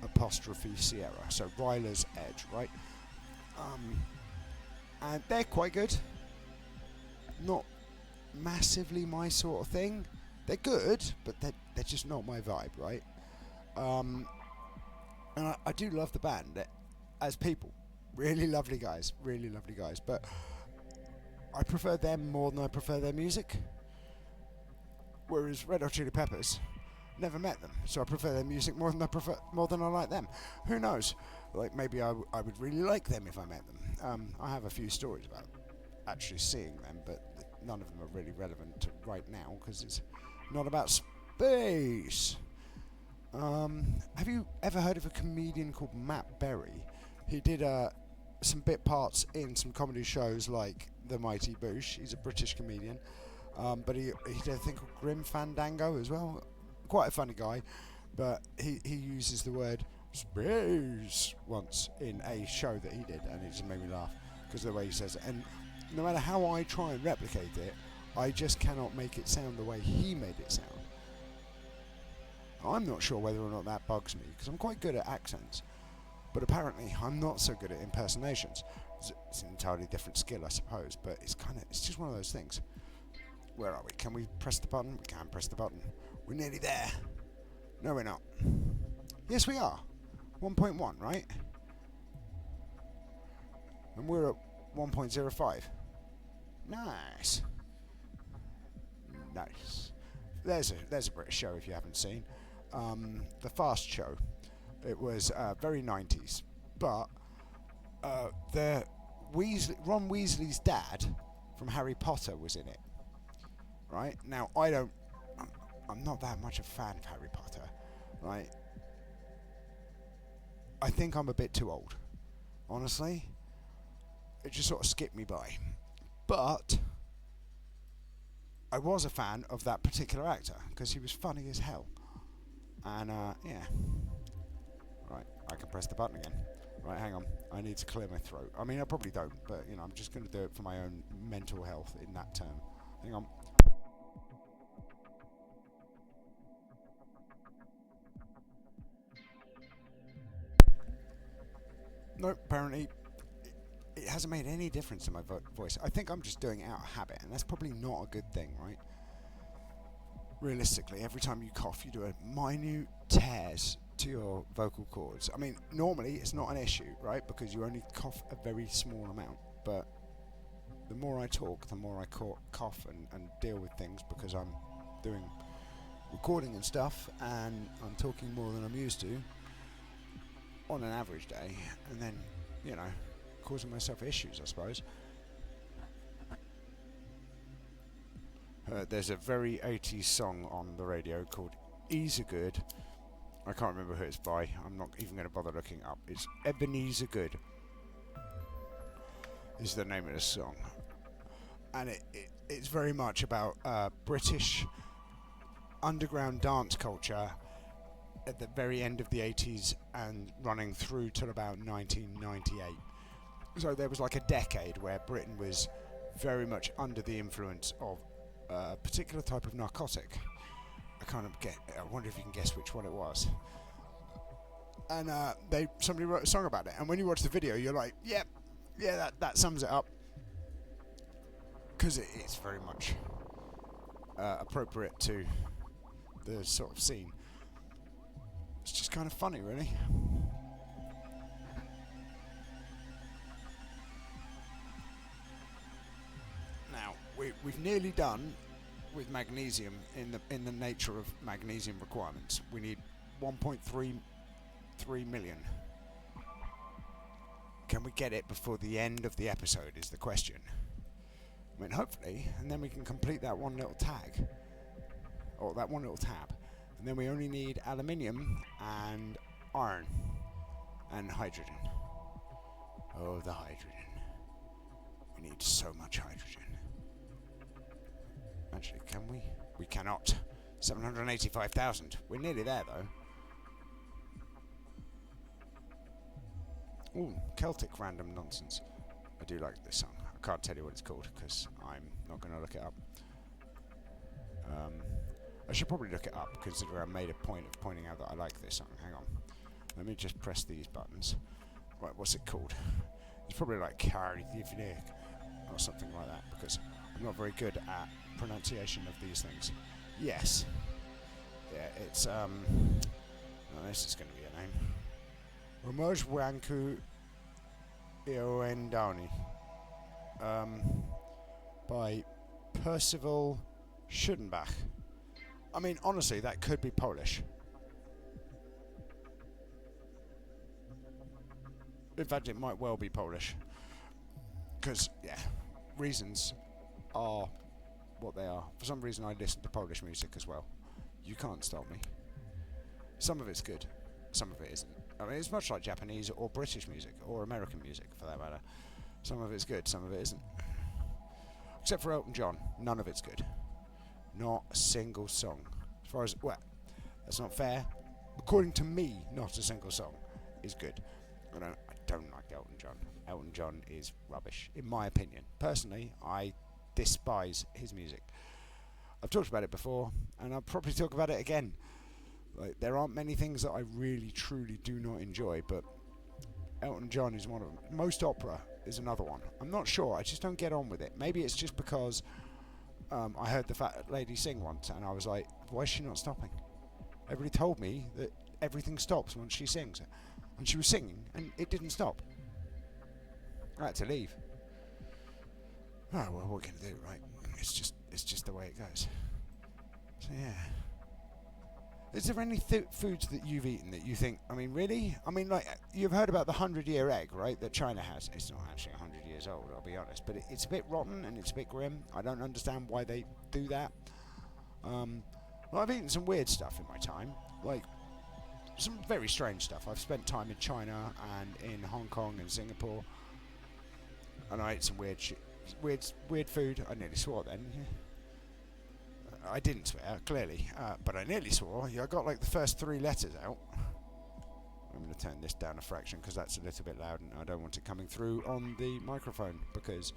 apostrophe Sierra. So, Ryla's Edge, right? And they're quite good. Not massively my sort of thing. They're good, but they're just not my vibe, right? And I do love the band as people. Really lovely guys, but I prefer them more than I prefer their music. Whereas Red Hot Chili Peppers, never met them, so I prefer their music more than I like them. Who knows? Like, maybe I would really like them if I met them. I have a few stories about actually seeing them, but none of them are really relevant to right now because it's not about space. Have you ever heard of a comedian called Matt Berry? He did some bit parts in some comedy shows like The Mighty Boosh. He's a British comedian. But he did a thing called Grim Fandango as well. Quite a funny guy. But he uses the word space once in a show that he did, and it just made me laugh because of the way he says it. And no matter how I try and replicate it, I just cannot make it sound the way he made it sound. I'm not sure whether or not that bugs me, because I'm quite good at accents, but apparently I'm not so good at impersonations. It's an entirely different skill, I suppose, but it's just one of those things. Where are we? Can we press the button? We can press the button. We're nearly there. No, we're not. Yes, we are. 1.1, right? And we're at 1.05. Nice. Nice. There's a British show if you haven't seen. The Fast Show. It was very 90s. But Ron Weasley's dad from Harry Potter was in it. Right? Now, I'm not that much a fan of Harry Potter. Right? I think I'm a bit too old. Honestly. It just sort of skipped me by. But I was a fan of that particular actor because he was funny as hell. And yeah. Right, I can press the button again. Right, hang on. I need to clear my throat. I mean, I probably don't, but I'm just going to do it for my own mental health in that term. Hang on. No, apparently it hasn't made any difference in my voice. I think I'm just doing it out of habit, and that's probably not a good thing, right? Realistically, every time you cough, you do a minute tears to your vocal cords. I mean, normally it's not an issue, right? Because you only cough a very small amount. But the more I talk, the more I cough and deal with things because I'm doing recording and stuff, and I'm talking more than I'm used to on an average day, and then, causing myself issues, I suppose. There's a very 80s song on the radio called Ease a Good. I can't remember who it's by. I'm not even going to bother looking up. It's Ebenezer Good is the name of the song. And it's very much about British underground dance culture at the very end of the 80s and running through till about 1998. So there was like a decade where Britain was very much under the influence of a particular type of narcotic. I wonder if you can guess which one it was. And somebody wrote a song about it. And when you watch the video, you're like, yeah, that sums it up. Because it's very much appropriate to the sort of scene. It's just kind of funny, really. Now, we've nearly done with magnesium in the nature of magnesium requirements. We need 1.33 million. Can we get it before the end of the episode is the question. I mean, hopefully, and then we can complete that one little tag, or that one little tab. And then we only need aluminium and iron and hydrogen. Oh, the hydrogen. We need so much hydrogen. Actually, can we? We cannot. 785,000. We're nearly there, though. Ooh, Celtic random nonsense. I do like this song. I can't tell you what it's called because I'm not going to look it up. I should probably look it up, considering I made a point of pointing out that I like this song. Hang on. Let me just press these buttons. Right, what's it called? It's probably like Cardi or something like that, because I'm not very good at pronunciation of these things. Yes. Yeah, it's, no, this is going to be a name. Ramoj Wanku Ioendani. By Percival Schudenbach. I mean, honestly, that could be Polish. In fact, it might well be Polish. Because, yeah, reasons are what they are. For some reason, I listen to Polish music as well. You can't stop me. Some of it's good, some of it isn't. I mean, it's much like Japanese or British music, or American music for that matter. Some of it's good, some of it isn't. Except for Elton John, none of it's good. Not a single song. As far as, well, that's not fair. According to me, not a single song is good. I don't like Elton John. Elton John is rubbish, in my opinion. Personally, I despise his music. I've talked about it before, and I'll probably talk about it again. Like, there aren't many things that I really, truly do not enjoy, but Elton John is one of them. Most opera is another one. I'm not sure. I just don't get on with it. Maybe it's just because I heard the fat lady sing once, and I was like, why is she not stopping? Everybody told me that everything stops once she sings. And she was singing, and it didn't stop. I had to leave. Oh, well, what can you do, right? It's just the way it goes. So, yeah. Is there any foods that you've eaten that you think, I mean, really? I mean, like, you've heard about the 100-year egg, right, that China has. It's not actually 100 years old, I'll be honest. But it's a bit rotten and it's a bit grim. I don't understand why they do that. Well, I've eaten some weird stuff in my time. Like, some very strange stuff. I've spent time in China and in Hong Kong and Singapore. And I ate some weird food. I nearly swore then. I didn't swear, clearly, but I nearly swore. I got like the first 3 letters out. I'm going to turn this down a fraction because that's a little bit loud and I don't want it coming through on the microphone because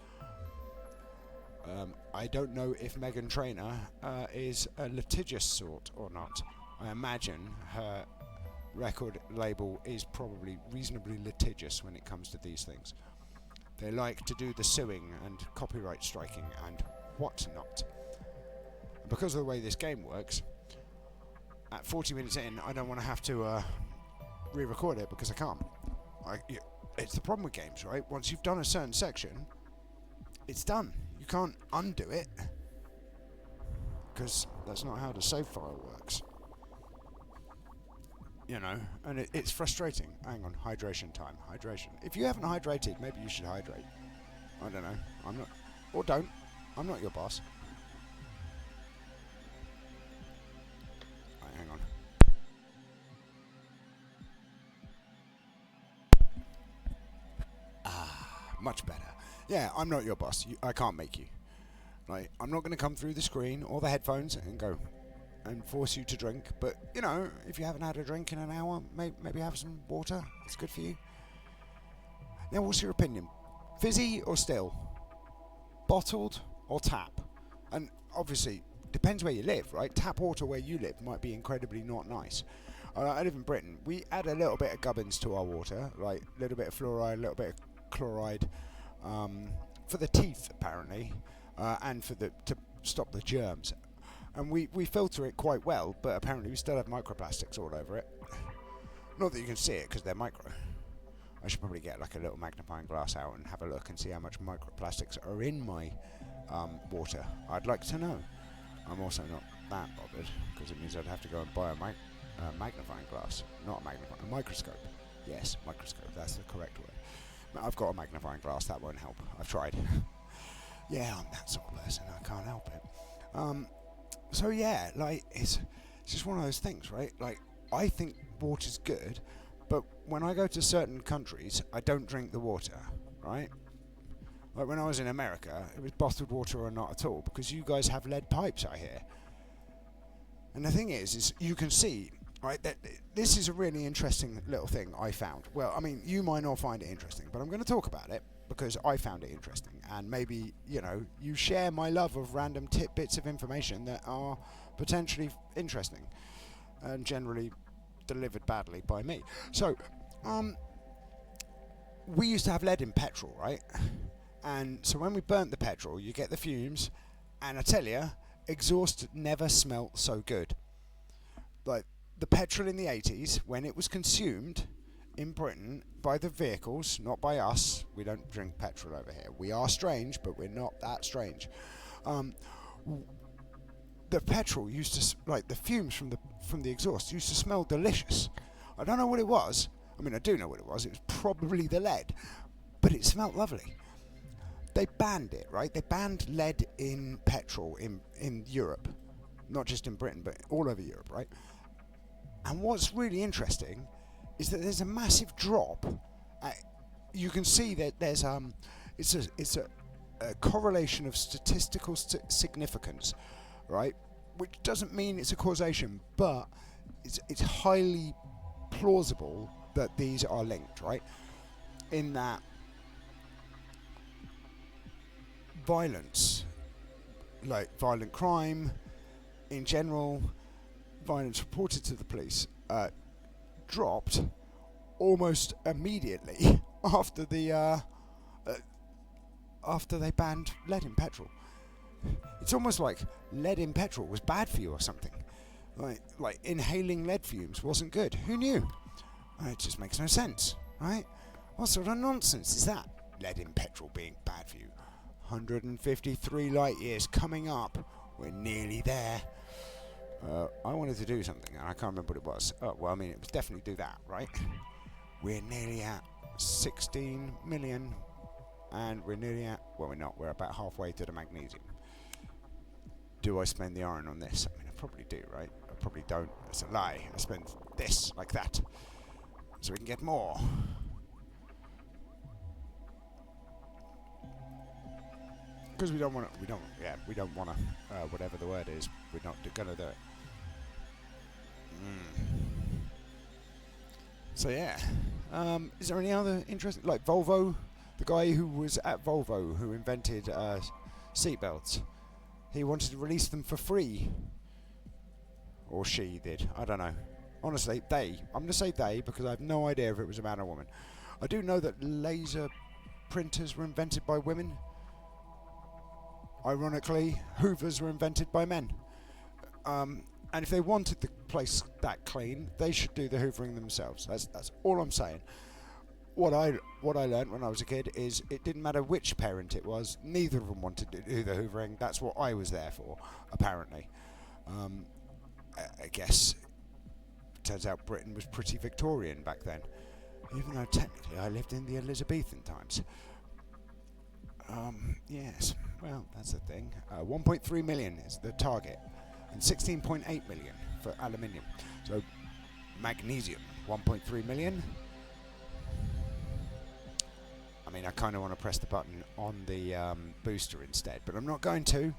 I don't know if Meghan Trainor is a litigious sort or not. I imagine her record label is probably reasonably litigious when it comes to these things. They like to do the suing and copyright striking and whatnot. Because of the way this game works, at 40 minutes in, I don't want to have to re-record it because I can't. It's the problem with games, right? Once you've done a certain section, it's done. You can't undo it because that's not how the save file works. You know, and it's frustrating. Hang on, hydration time. Hydration. If you haven't hydrated, maybe you should hydrate. I don't know. I'm not, or don't. I'm not your boss. Right, hang on. Much better. Yeah, I'm not your boss. I can't make you. Right, I'm not going to come through the screen or the headphones and go and force you to drink. But, you know, if you haven't had a drink in an hour, maybe have some water. It's good for you. Now, what's your opinion? Fizzy or still? Bottled or tap? And obviously, depends where you live, right? Tap water where you live might be incredibly not nice. I live in Britain. We add a little bit of gubbins to our water, like a little bit of fluoride, a little bit of chloride, for the teeth apparently, and to stop the germs. And we filter it quite well, but apparently we still have microplastics all over it. Not that you can see it because they're micro. I should probably get like a little magnifying glass out and have a look and see how much microplastics are in my water. I'd like to know. I'm also not that bothered because it means I'd have to go and buy a magnifying glass, not a microscope. Yes, microscope. That's the correct word. I've got a magnifying glass. That won't help. I've tried. Yeah, I'm that sort of person. I can't help it. So yeah, like it's just one of those things, right? Like I think water's good, but when I go to certain countries, I don't drink the water, right? Like when I was in America, it was bottled water or not at all because you guys have lead pipes, I hear. And the thing is you can see, right, that this is a really interesting little thing I found. Well, I mean, you might not find it interesting, but I'm going to talk about it because I found it interesting. And maybe, you know, you share my love of random tidbits of information that are potentially interesting and generally delivered badly by me. So, we used to have lead in petrol, right? And so when we burnt the petrol, you get the fumes, and I tell you, exhaust never smelt so good. Like, the petrol in the 80s, when it was consumed in Britain by the vehicles, not by us. We don't drink petrol over here. We are strange, but we're not that strange. The petrol used to, like the fumes from the exhaust, used to smell delicious. I don't know what it was. I mean, I do know what it was. It was probably the lead, but it smelled lovely. They banned it, right? They banned lead in petrol in Europe, not just in Britain, but all over Europe, right? And what's really interesting is that there's a massive drop. You can see that there's it's a correlation of statistical significance, right? Which doesn't mean it's a causation, but it's highly plausible that these are linked, right? In that violence, like violent crime in general, violence reported to the police, dropped almost immediately after after they banned lead in petrol. It's almost like lead in petrol was bad for you or something. Like inhaling lead fumes wasn't good. Who knew? It just makes no sense, right? What sort of nonsense is that? Lead in petrol being bad for you. 153 light years coming up. We're nearly there. I wanted to do something and I can't remember what it was. Oh, well, I mean, it was definitely do that, right? We're nearly at 16 million and we're nearly at, well, we're not, we're about halfway to the magnesium. Do I spend the iron on this? I mean, I probably do, right? I probably don't. It's a lie. I spend this like that so we can get more. Because we don't want to, whatever the word is, we're not gonna do it. So yeah, is there any other interesting, like Volvo, the guy who was at Volvo who invented seatbelts, he wanted to release them for free, or she did, I don't know. Honestly, I'm going to say they because I have no idea if it was a man or woman. I do know that laser printers were invented by women. Ironically, hoovers were invented by men. And if they wanted the place that clean, they should do the hoovering themselves. That's all I'm saying. What I learned when I was a kid is it didn't matter which parent it was, neither of them wanted to do the hoovering. That's what I was there for, apparently. I guess it turns out Britain was pretty Victorian back then, even though technically I lived in the Elizabethan times. Yes, well, that's the thing. 1.3 million is the target, and 16.8 million for aluminium. So, magnesium, 1.3 million. I mean, I kind of want to press the button on the booster instead, but I'm not going to.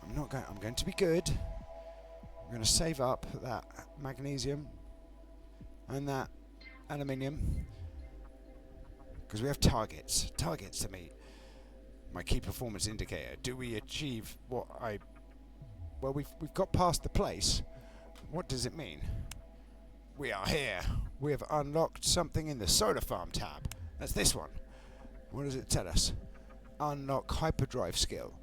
I'm going to be good. I'm going to save up that magnesium and that aluminium because we have targets to meet. My key performance indicator. Do we achieve what well, we've got past the place. What does it mean? We are here. We have unlocked something in the solar farm tab. That's this one. What does it tell us? Unlock hyperdrive skill.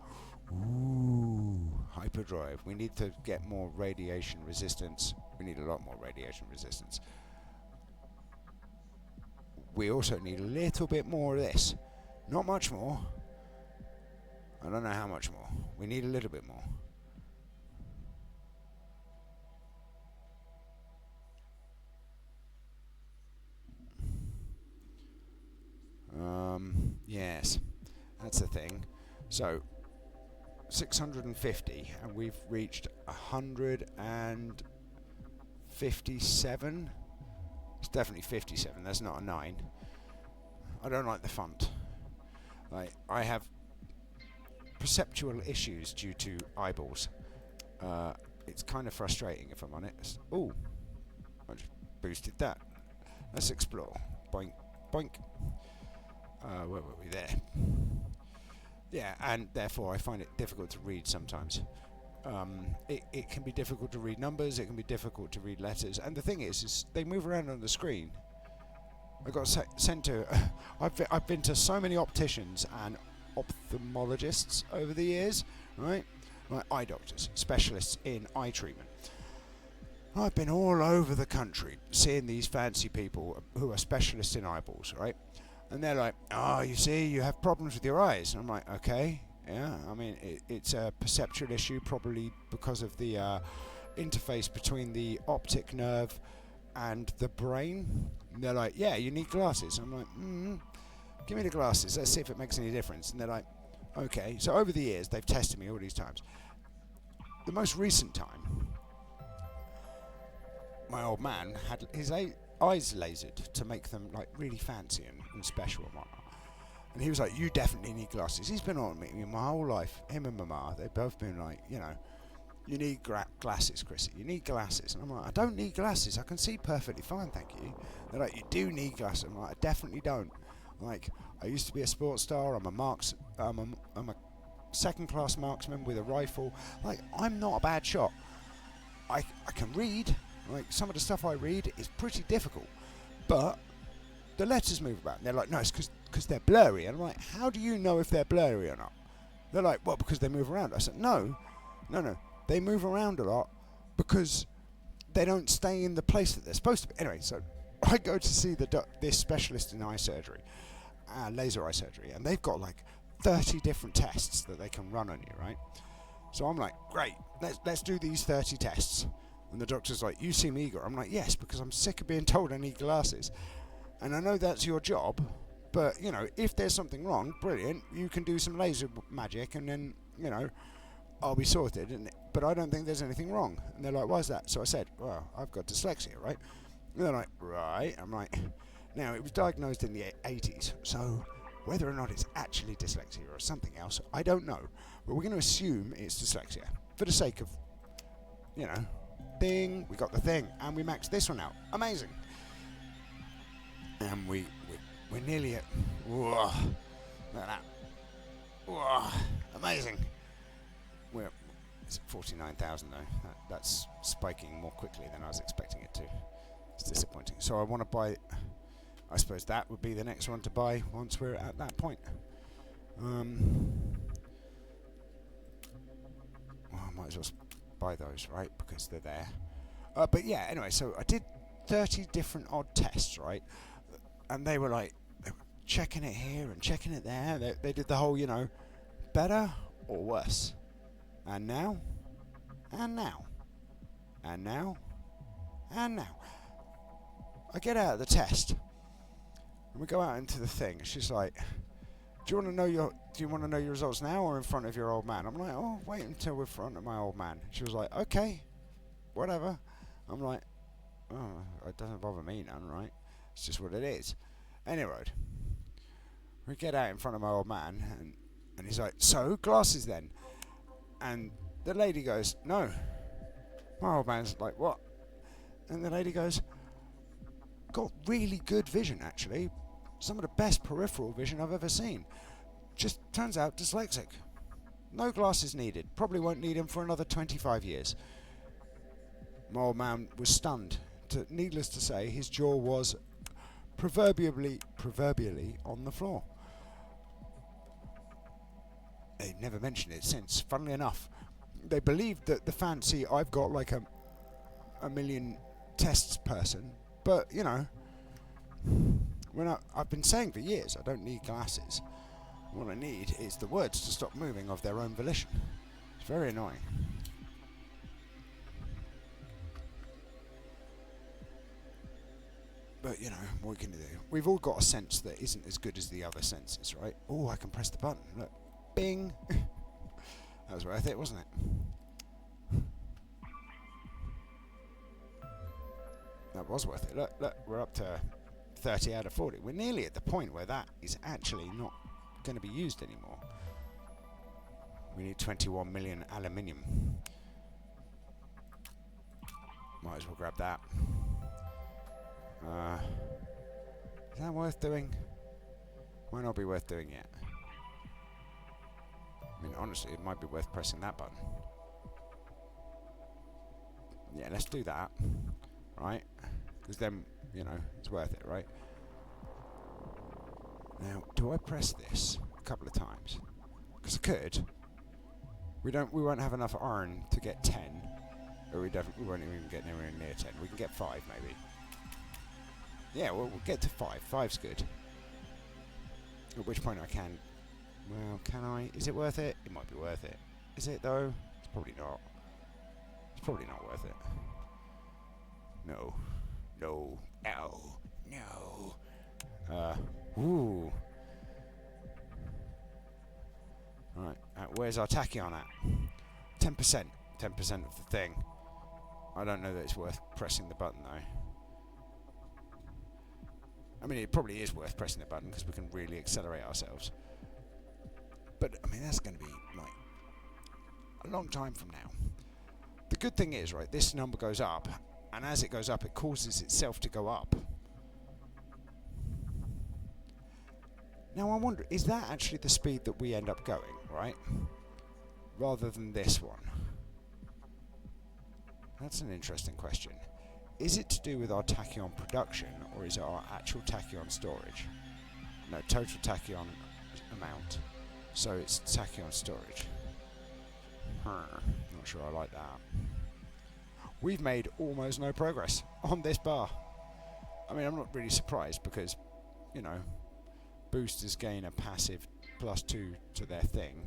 Ooh, hyperdrive. We need to get more radiation resistance. We need a lot more radiation resistance. We also need a little bit more of this. Not much more. I don't know how much more. We need a little bit more. Yes, that's the thing. So, 650, and we've reached 157. It's definitely 57. That's not a 9. I don't like the font. I have perceptual issues due to eyeballs. It's kind of frustrating if I'm honest. Ooh, I just boosted that. Let's explore. Boink, boink. Where were we there? Yeah, and therefore I find it difficult to read sometimes. It can be difficult to read numbers, it can be difficult to read letters, and the thing is they move around on the screen. I got sent to. I've been to so many opticians and ophthalmologists over the years, right? Like eye doctors, specialists in eye treatment. I've been all over the country seeing these fancy people who are specialists in eyeballs, right? And they're like, oh, you see, you have problems with your eyes. And I'm like, okay, yeah. I mean, it's a perceptual issue, probably because of the interface between the optic nerve and the brain. And they're like, yeah, you need glasses. I'm like, give me the glasses. Let's see if it makes any difference. And they're like, okay. So over the years, they've tested me all these times. The most recent time, my old man had his eyes lasered to make them like really fancy and special and whatnot. And he was like, "You definitely need glasses." He's been on me my whole life. Him and Mama, they've both been like, you need glasses, Chrissy. You need glasses. And I'm like, I don't need glasses. I can see perfectly fine, thank you. They're like, you do need glasses. I'm like, I definitely don't. Like, I used to be a sports star. I'm a second-class marksman with a rifle. Like, I'm not a bad shot. I can read. Like, some of the stuff I read is pretty difficult. But the letters move about. And they're like, no, it's because they're blurry. And I'm like, how do you know if they're blurry or not? They're like, well, because they move around. I said, no. They move around a lot because they don't stay in the place that they're supposed to be. Anyway, so I go to see this specialist in eye surgery, laser eye surgery, and they've got like 30 different tests that they can run on you, right? So I'm like, great, let's do these 30 tests. And the doctor's like, you seem eager. I'm like, yes, because I'm sick of being told I need glasses. And I know that's your job, but, if there's something wrong, brilliant, you can do some laser magic and then, I'll be sorted. But I don't think there's anything wrong. And they're like, why's that? So I said, well, I've got dyslexia, right? And they're like, right. I'm like, now, it was diagnosed in the 80s, so whether or not it's actually dyslexia or something else, I don't know. But we're going to assume it's dyslexia for the sake of, ding, we got the thing, and we maxed this one out. Amazing. And we're nearly at, whoa, look at that. Whoa, amazing. It's 49,000 though. That's spiking more quickly than I was expecting it to. It's disappointing. So I want to buy. I suppose that would be the next one to buy once we're at that point. Well, I might as well buy those, right? Because they're there. But yeah, anyway, so I did 30 different odd tests, right? And they were like, checking it here and checking it there. They did the whole, better or worse. And now, and now, and now, and now. I get out of the test, and we go out into the thing. She's like, "Do you want to know your results now or in front of your old man?" I'm like, "Oh, wait until we're in front of my old man." She was like, "Okay, whatever." I'm like, "Oh, it doesn't bother me none, right? It's just what it is." Anyway, we get out in front of my old man, and he's like, "So, glasses then?" And the lady goes, "No." My old man's like, "What?" And the lady goes, "Got really good vision, actually. Some of the best peripheral vision I've ever seen. Just turns out dyslexic. No glasses needed. Probably won't need them for another 25 years." My old man was stunned. Needless to say, his jaw was proverbially on the floor. They've never mentioned it since. Funnily enough, they believe that the fancy I've got like a million tests person, but I've been saying for years I don't need glasses. What I need is the words to stop moving of their own volition. It's very annoying. But what can you do? We've all got a sense that isn't as good as the other senses, right? Oh, I can press the button. Look. Bing! That was worth it, wasn't it? That was worth it. Look, we're up to 30 out of 40. We're nearly at the point where that is actually not going to be used anymore. We need 21 million aluminium. Might as well grab that. Is that worth doing? Might not be worth doing yet. I mean, honestly, it might be worth pressing that button. Yeah, let's do that. Right? Because then, it's worth it, right? Now, do I press this a couple of times? Because I could. We won't have enough iron to get 10. Or we won't even get anywhere near 10. We can get 5, maybe. Yeah, we'll get to 5. 5's good. At which point I can... Well, can I? Is it worth it? It might be worth it. Is it, though? It's probably not. It's probably not worth it. No. No. No. No. Ooh. Right. Where's our tachyon at? 10%. 10% of the thing. I don't know that it's worth pressing the button though. I mean, it probably is worth pressing the button because we can really accelerate ourselves. But, I mean, that's going to be, like, a long time from now. The good thing is, right, this number goes up, and as it goes up, it causes itself to go up. Now, I wonder, is that actually the speed that we end up going, right? Rather than this one? That's an interesting question. Is it to do with our tachyon production, or is it our actual tachyon storage? No, total tachyon amount. So it's tachyon storage. Not sure I like that. We've made almost no progress on this bar. I mean, I'm not really surprised because, you know, boosters gain a passive +2 to their thing.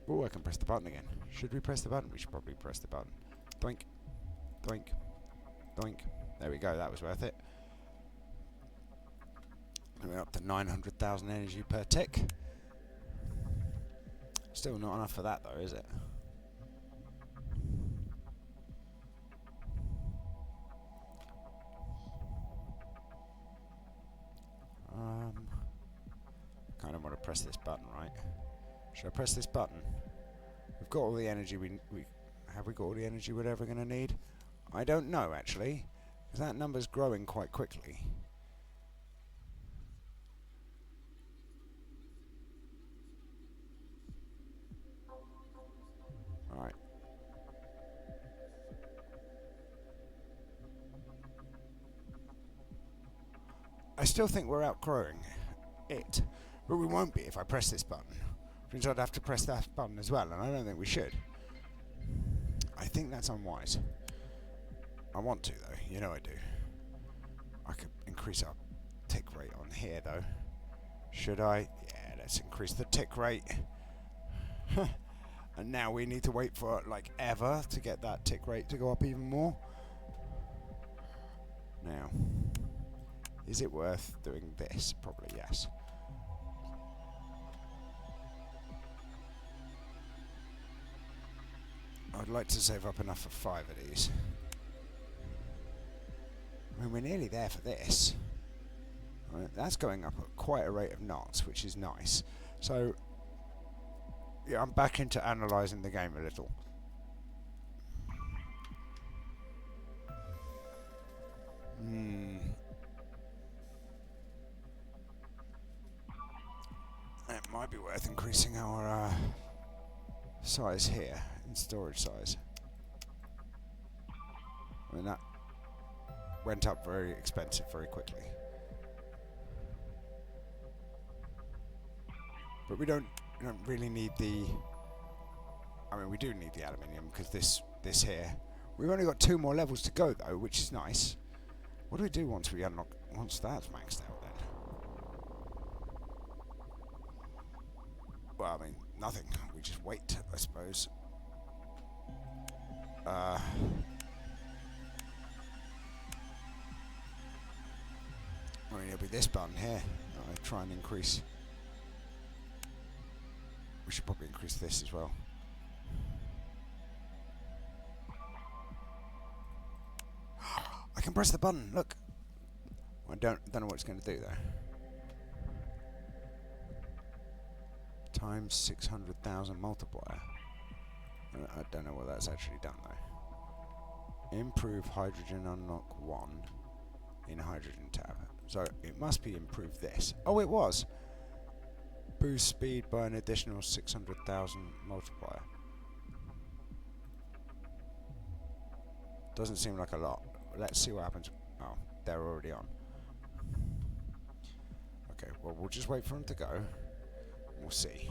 Oh, I can press the button again. Should we press the button? We should probably press the button. Doink, doink, doink. There we go, that was worth it. And we're up to 900,000 energy per tick. Still not enough for that though, is it? Kind of want to press this button, right? Should I press this button? We've got all the energy we have we got all the energy we're ever going to need? I don't know actually, because that number's growing quite quickly. Right. I still think we're outgrowing it, but we won't be if I press this button. Which means I'd have to press that button as well, and I don't think we should. I think that's unwise. I want to though, you know I do. I could increase our tick rate on here though. Should I? Yeah, let's increase the tick rate. And now we need to wait for like ever to get that tick rate to go up even more. Now, is it worth doing this? Probably yes. I'd like to save up enough for 5 of these. I mean, we're nearly there for this. Right, that's going up at quite a rate of knots, which is nice. So, yeah, I'm back into analysing the game a little. It might be worth increasing our size here, in storage size. I mean, that went up very expensive very quickly. But we don't really need the... I mean, we do need the aluminium, because this here... We've only got 2 more levels to go, though, which is nice. What do we do once we unlock... Once that's maxed out, then? Well, I mean, nothing. We just wait, I suppose. I mean, it'll be this button here. I'll try and increase... We should probably increase this as well. I can press the button, look! I don't know what it's going to do there. Times 600,000 multiplier. I don't know what that's actually done though. Improve hydrogen unlock 1 in hydrogen tab. So it must be improve this. Oh, it was! Boost speed by an additional 600,000 multiplier. Doesn't seem like a lot. Let's see what happens. Oh, they're already on. Okay, well, we'll just wait for them to go. We'll see.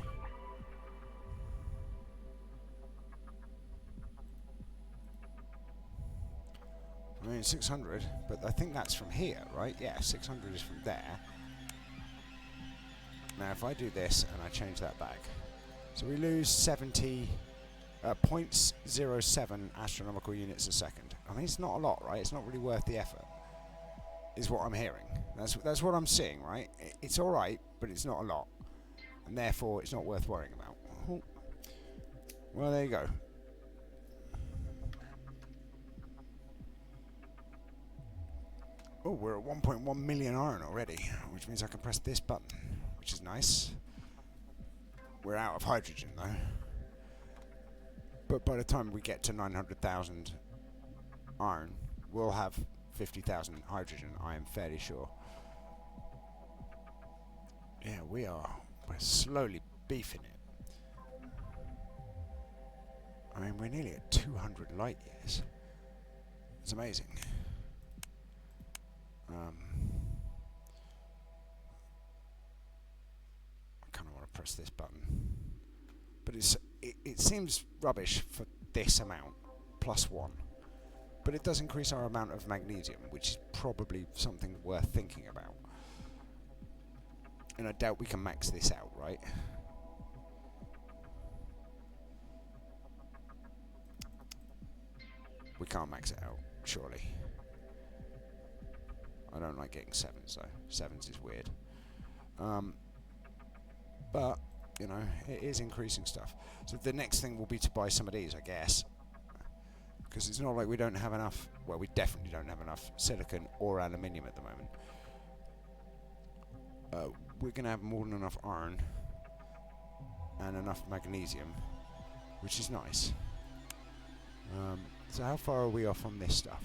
I mean, 600, but I think that's from here, right? Yeah, 600 is from there. Now, if I do this and I change that back, so we lose 0.07 astronomical units a second. I mean, it's not a lot, right? It's not really worth the effort, is what I'm hearing. That's what I'm seeing, right? It's all right, but it's not a lot, and therefore it's not worth worrying about. Oh. Well, there you go. Oh, we're at 1.1 million iron already, which means I can press this button, which is nice. We're out of hydrogen though. But by the time we get to 900,000 iron, we'll have 50,000 hydrogen, I am fairly sure. Yeah, we're slowly beefing it. I mean, we're nearly at 200 light years. It's amazing. I kind of want to press this button. But it seems rubbish for this amount, +1. But it does increase our amount of magnesium, which is probably something worth thinking about. And I doubt we can max this out, right? We can't max it out, surely. I don't like getting 7s though. 7s is weird. But, you know, it is increasing stuff. So the next thing will be to buy some of these, I guess. Because it's not like we don't have enough, well, we definitely don't have enough silicon or aluminium at the moment. We're going to have more than enough iron and enough magnesium, which is nice. So how far are we off on this stuff?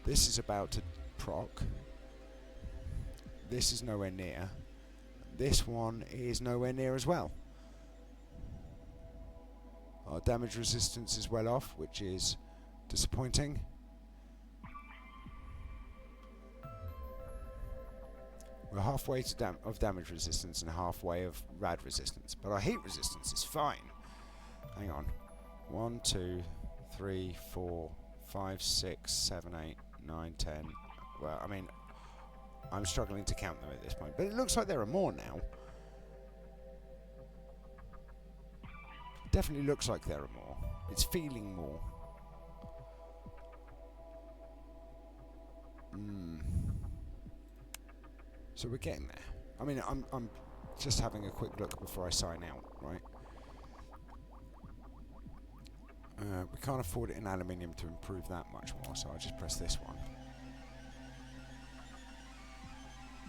This is about to proc. This is nowhere near. This one is nowhere near as well. Our damage resistance is well off, which is disappointing. We're halfway to of damage resistance and halfway of rad resistance, but our heat resistance is fine. Hang on. 1, 2, 3, 4, 5, 6, 7, 8, 9, 10. Well, I mean, I'm struggling to count them at this point, but it looks like there are more now. Definitely looks like there are more. It's feeling more. So we're getting there. I mean, I'm just having a quick look before I sign out, right? We can't afford it in aluminium to improve that much more, so I'll just press this one.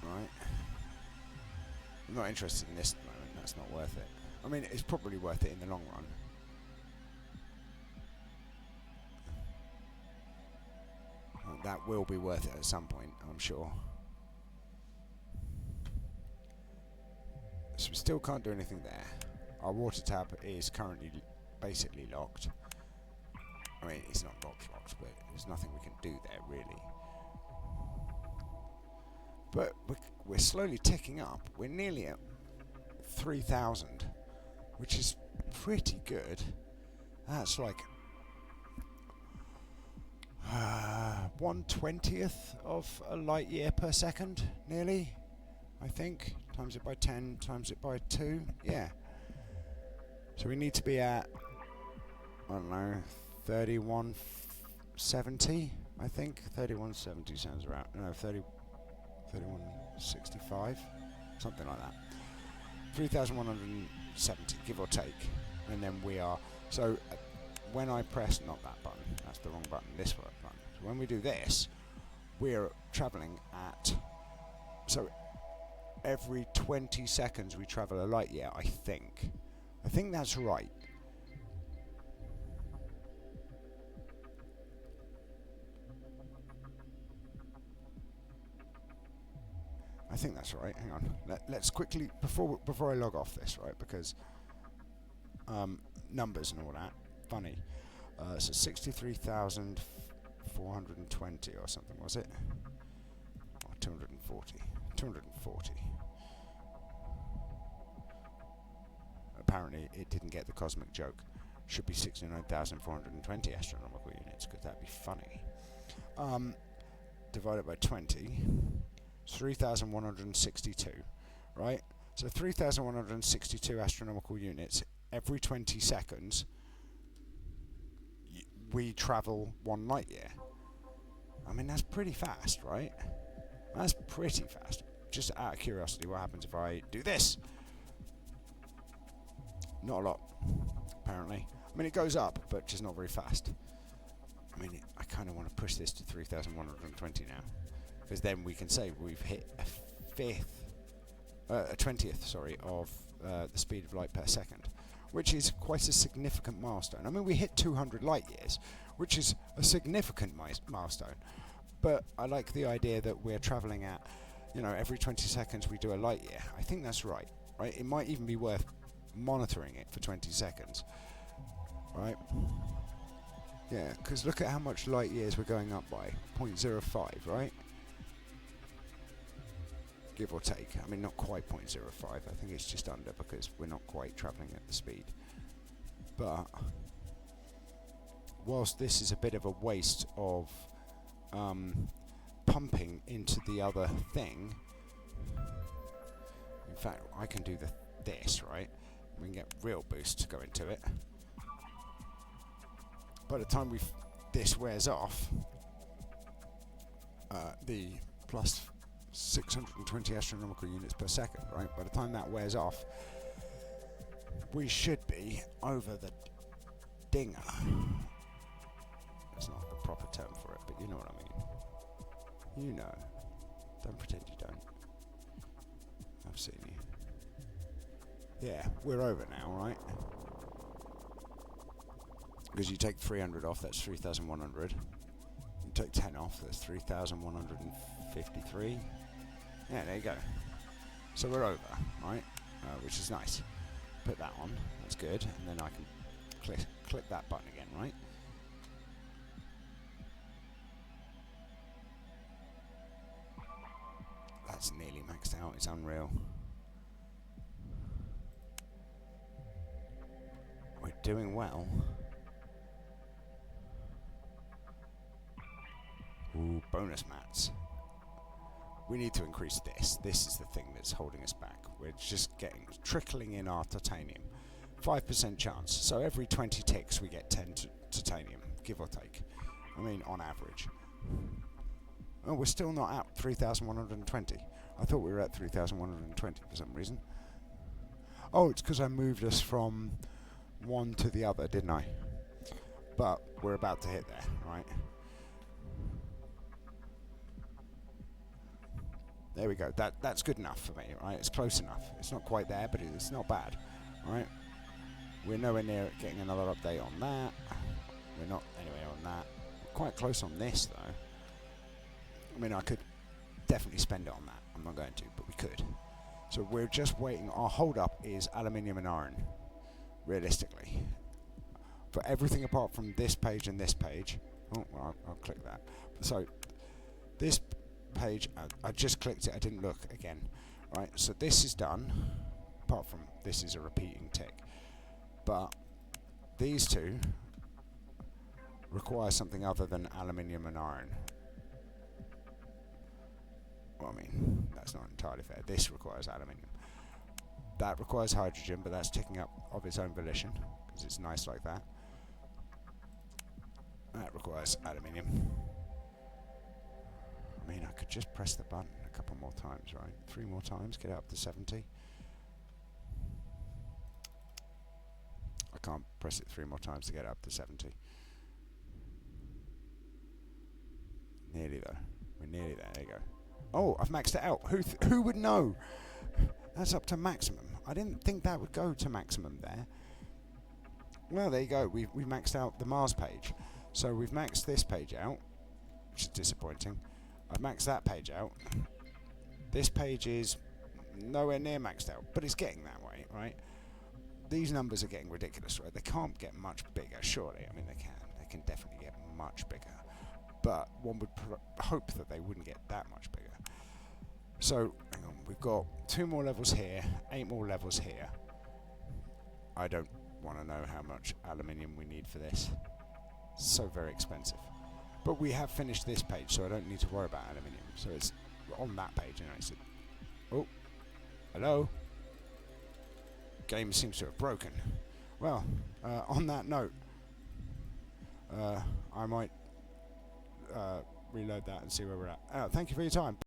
Right. I'm not interested in this at the moment. That's not worth it. I mean, it's probably worth it in the long run. That will be worth it at some point, I'm sure. So we still can't do anything there. Our water tap is currently basically locked. I mean, it's not locked, but there's nothing we can do there, really. But we're slowly ticking up. We're nearly at 3,000, which is pretty good. That's like 1/20th of a light year per second, nearly, I think. Times it by 10, times it by 2, yeah. So we need to be at, I don't know, 3170, I think. 3170 sounds right. No, 3165, something like that. 3,170, give or take. And then we are, so when I press, not that button, that's the wrong button, this button. So when we do this, we're travelling at, so every 20 seconds we travel a light year, I think. I think that's right. I think that's right. Hang on. Let's quickly, before I log off this, right, because numbers and all that, funny. So 63,420 or something, was it? Or 240. 240. Apparently it didn't get the cosmic joke. Should be 69,420 astronomical units, because that'd be funny. Divided by 20, 3,162, right? So 3,162 astronomical units every 20 seconds. We travel 1 light year. I mean, that's pretty fast, right? That's pretty fast. Just out of curiosity, what happens if I do this? Not a lot, apparently. I mean, it goes up, but just not very fast. I mean, I kind of want to push this to 3,120 now. because then we can say we've hit a 20th, sorry, of the speed of light per second, which is quite a significant milestone. I mean, we hit 200 light years, which is a significant milestone, but I like the idea that we're travelling at, every 20 seconds we do a light year. I think that's right? It might even be worth monitoring it for 20 seconds, right? Yeah, because look at how much light years we're going up by, 0.05, right? Give or take. I mean, not quite 0.05. I think it's just under because we're not quite travelling at the speed. But whilst this is a bit of a waste of pumping into the other thing, in fact, I can do this, right? We can get real boost to go into it. By the time this wears off, the plus 620 astronomical units per second, right? By the time that wears off, we should be over the dinger. That's not the proper term for it, but you know what I mean. You know. Don't pretend you don't. I've seen you. Yeah, we're over now, right? Because you take 300 off, that's 3,100. You take 10 off, that's 3,153. Yeah, there you go. So we're over, right? Which is nice. Put that on, that's good. And then I can click that button again, right? That's nearly maxed out, it's unreal. We're doing well. Ooh, bonus mats. We need to increase this. This is the thing that's holding us back. We're just trickling in our titanium. 5% chance. So every 20 ticks we get 10 titanium, give or take. I mean, on average. Oh, we're still not at 3,120. I thought we were at 3,120 for some reason. Oh, it's because I moved us from one to the other, didn't I? But we're about to hit there, right? There we go. That's good enough for me, right? It's close enough. It's not quite there, but it's not bad, right? We're nowhere near getting another update on that. We're not anywhere on that. We're quite close on this, though. I mean, I could definitely spend it on that. I'm not going to, but we could. So we're just waiting. Our hold-up is aluminium and iron, realistically. For everything apart from this page and this page. Oh, well, I'll click that. So this page, I just clicked it, I didn't look again, right? So this is done, apart from this is a repeating tick, but these two require something other than aluminium and iron. Well, I mean, that's not entirely fair. This requires aluminium. That requires hydrogen, but that's ticking up of its own volition, because it's nice like that. That requires aluminium. I mean, I could just press the button a couple more times, right? 3 more times, get it up to 70. I can't press it 3 more times to get it up to 70. Nearly though. We're nearly there. There you go. Oh, I've maxed it out. Who would know? That's up to maximum. I didn't think that would go to maximum there. Well, there you go. We've maxed out the Mars page. So we've maxed this page out, which is disappointing. I've maxed that page out. This page is nowhere near maxed out, but it's getting that way, right? These numbers are getting ridiculous, right? They can't get much bigger, surely. I mean, they can. They can definitely get much bigger. But one would hope that they wouldn't get that much bigger. So, hang on. We've got 2 more levels here, 8 more levels here. I don't want to know how much aluminium we need for this. It's so very expensive. But we have finished this page, so I don't need to worry about aluminium. So it's on that page, and I said, "Oh, hello." Game seems to have broken. Well, on that note, I might reload that and see where we're at. Thank you for your time.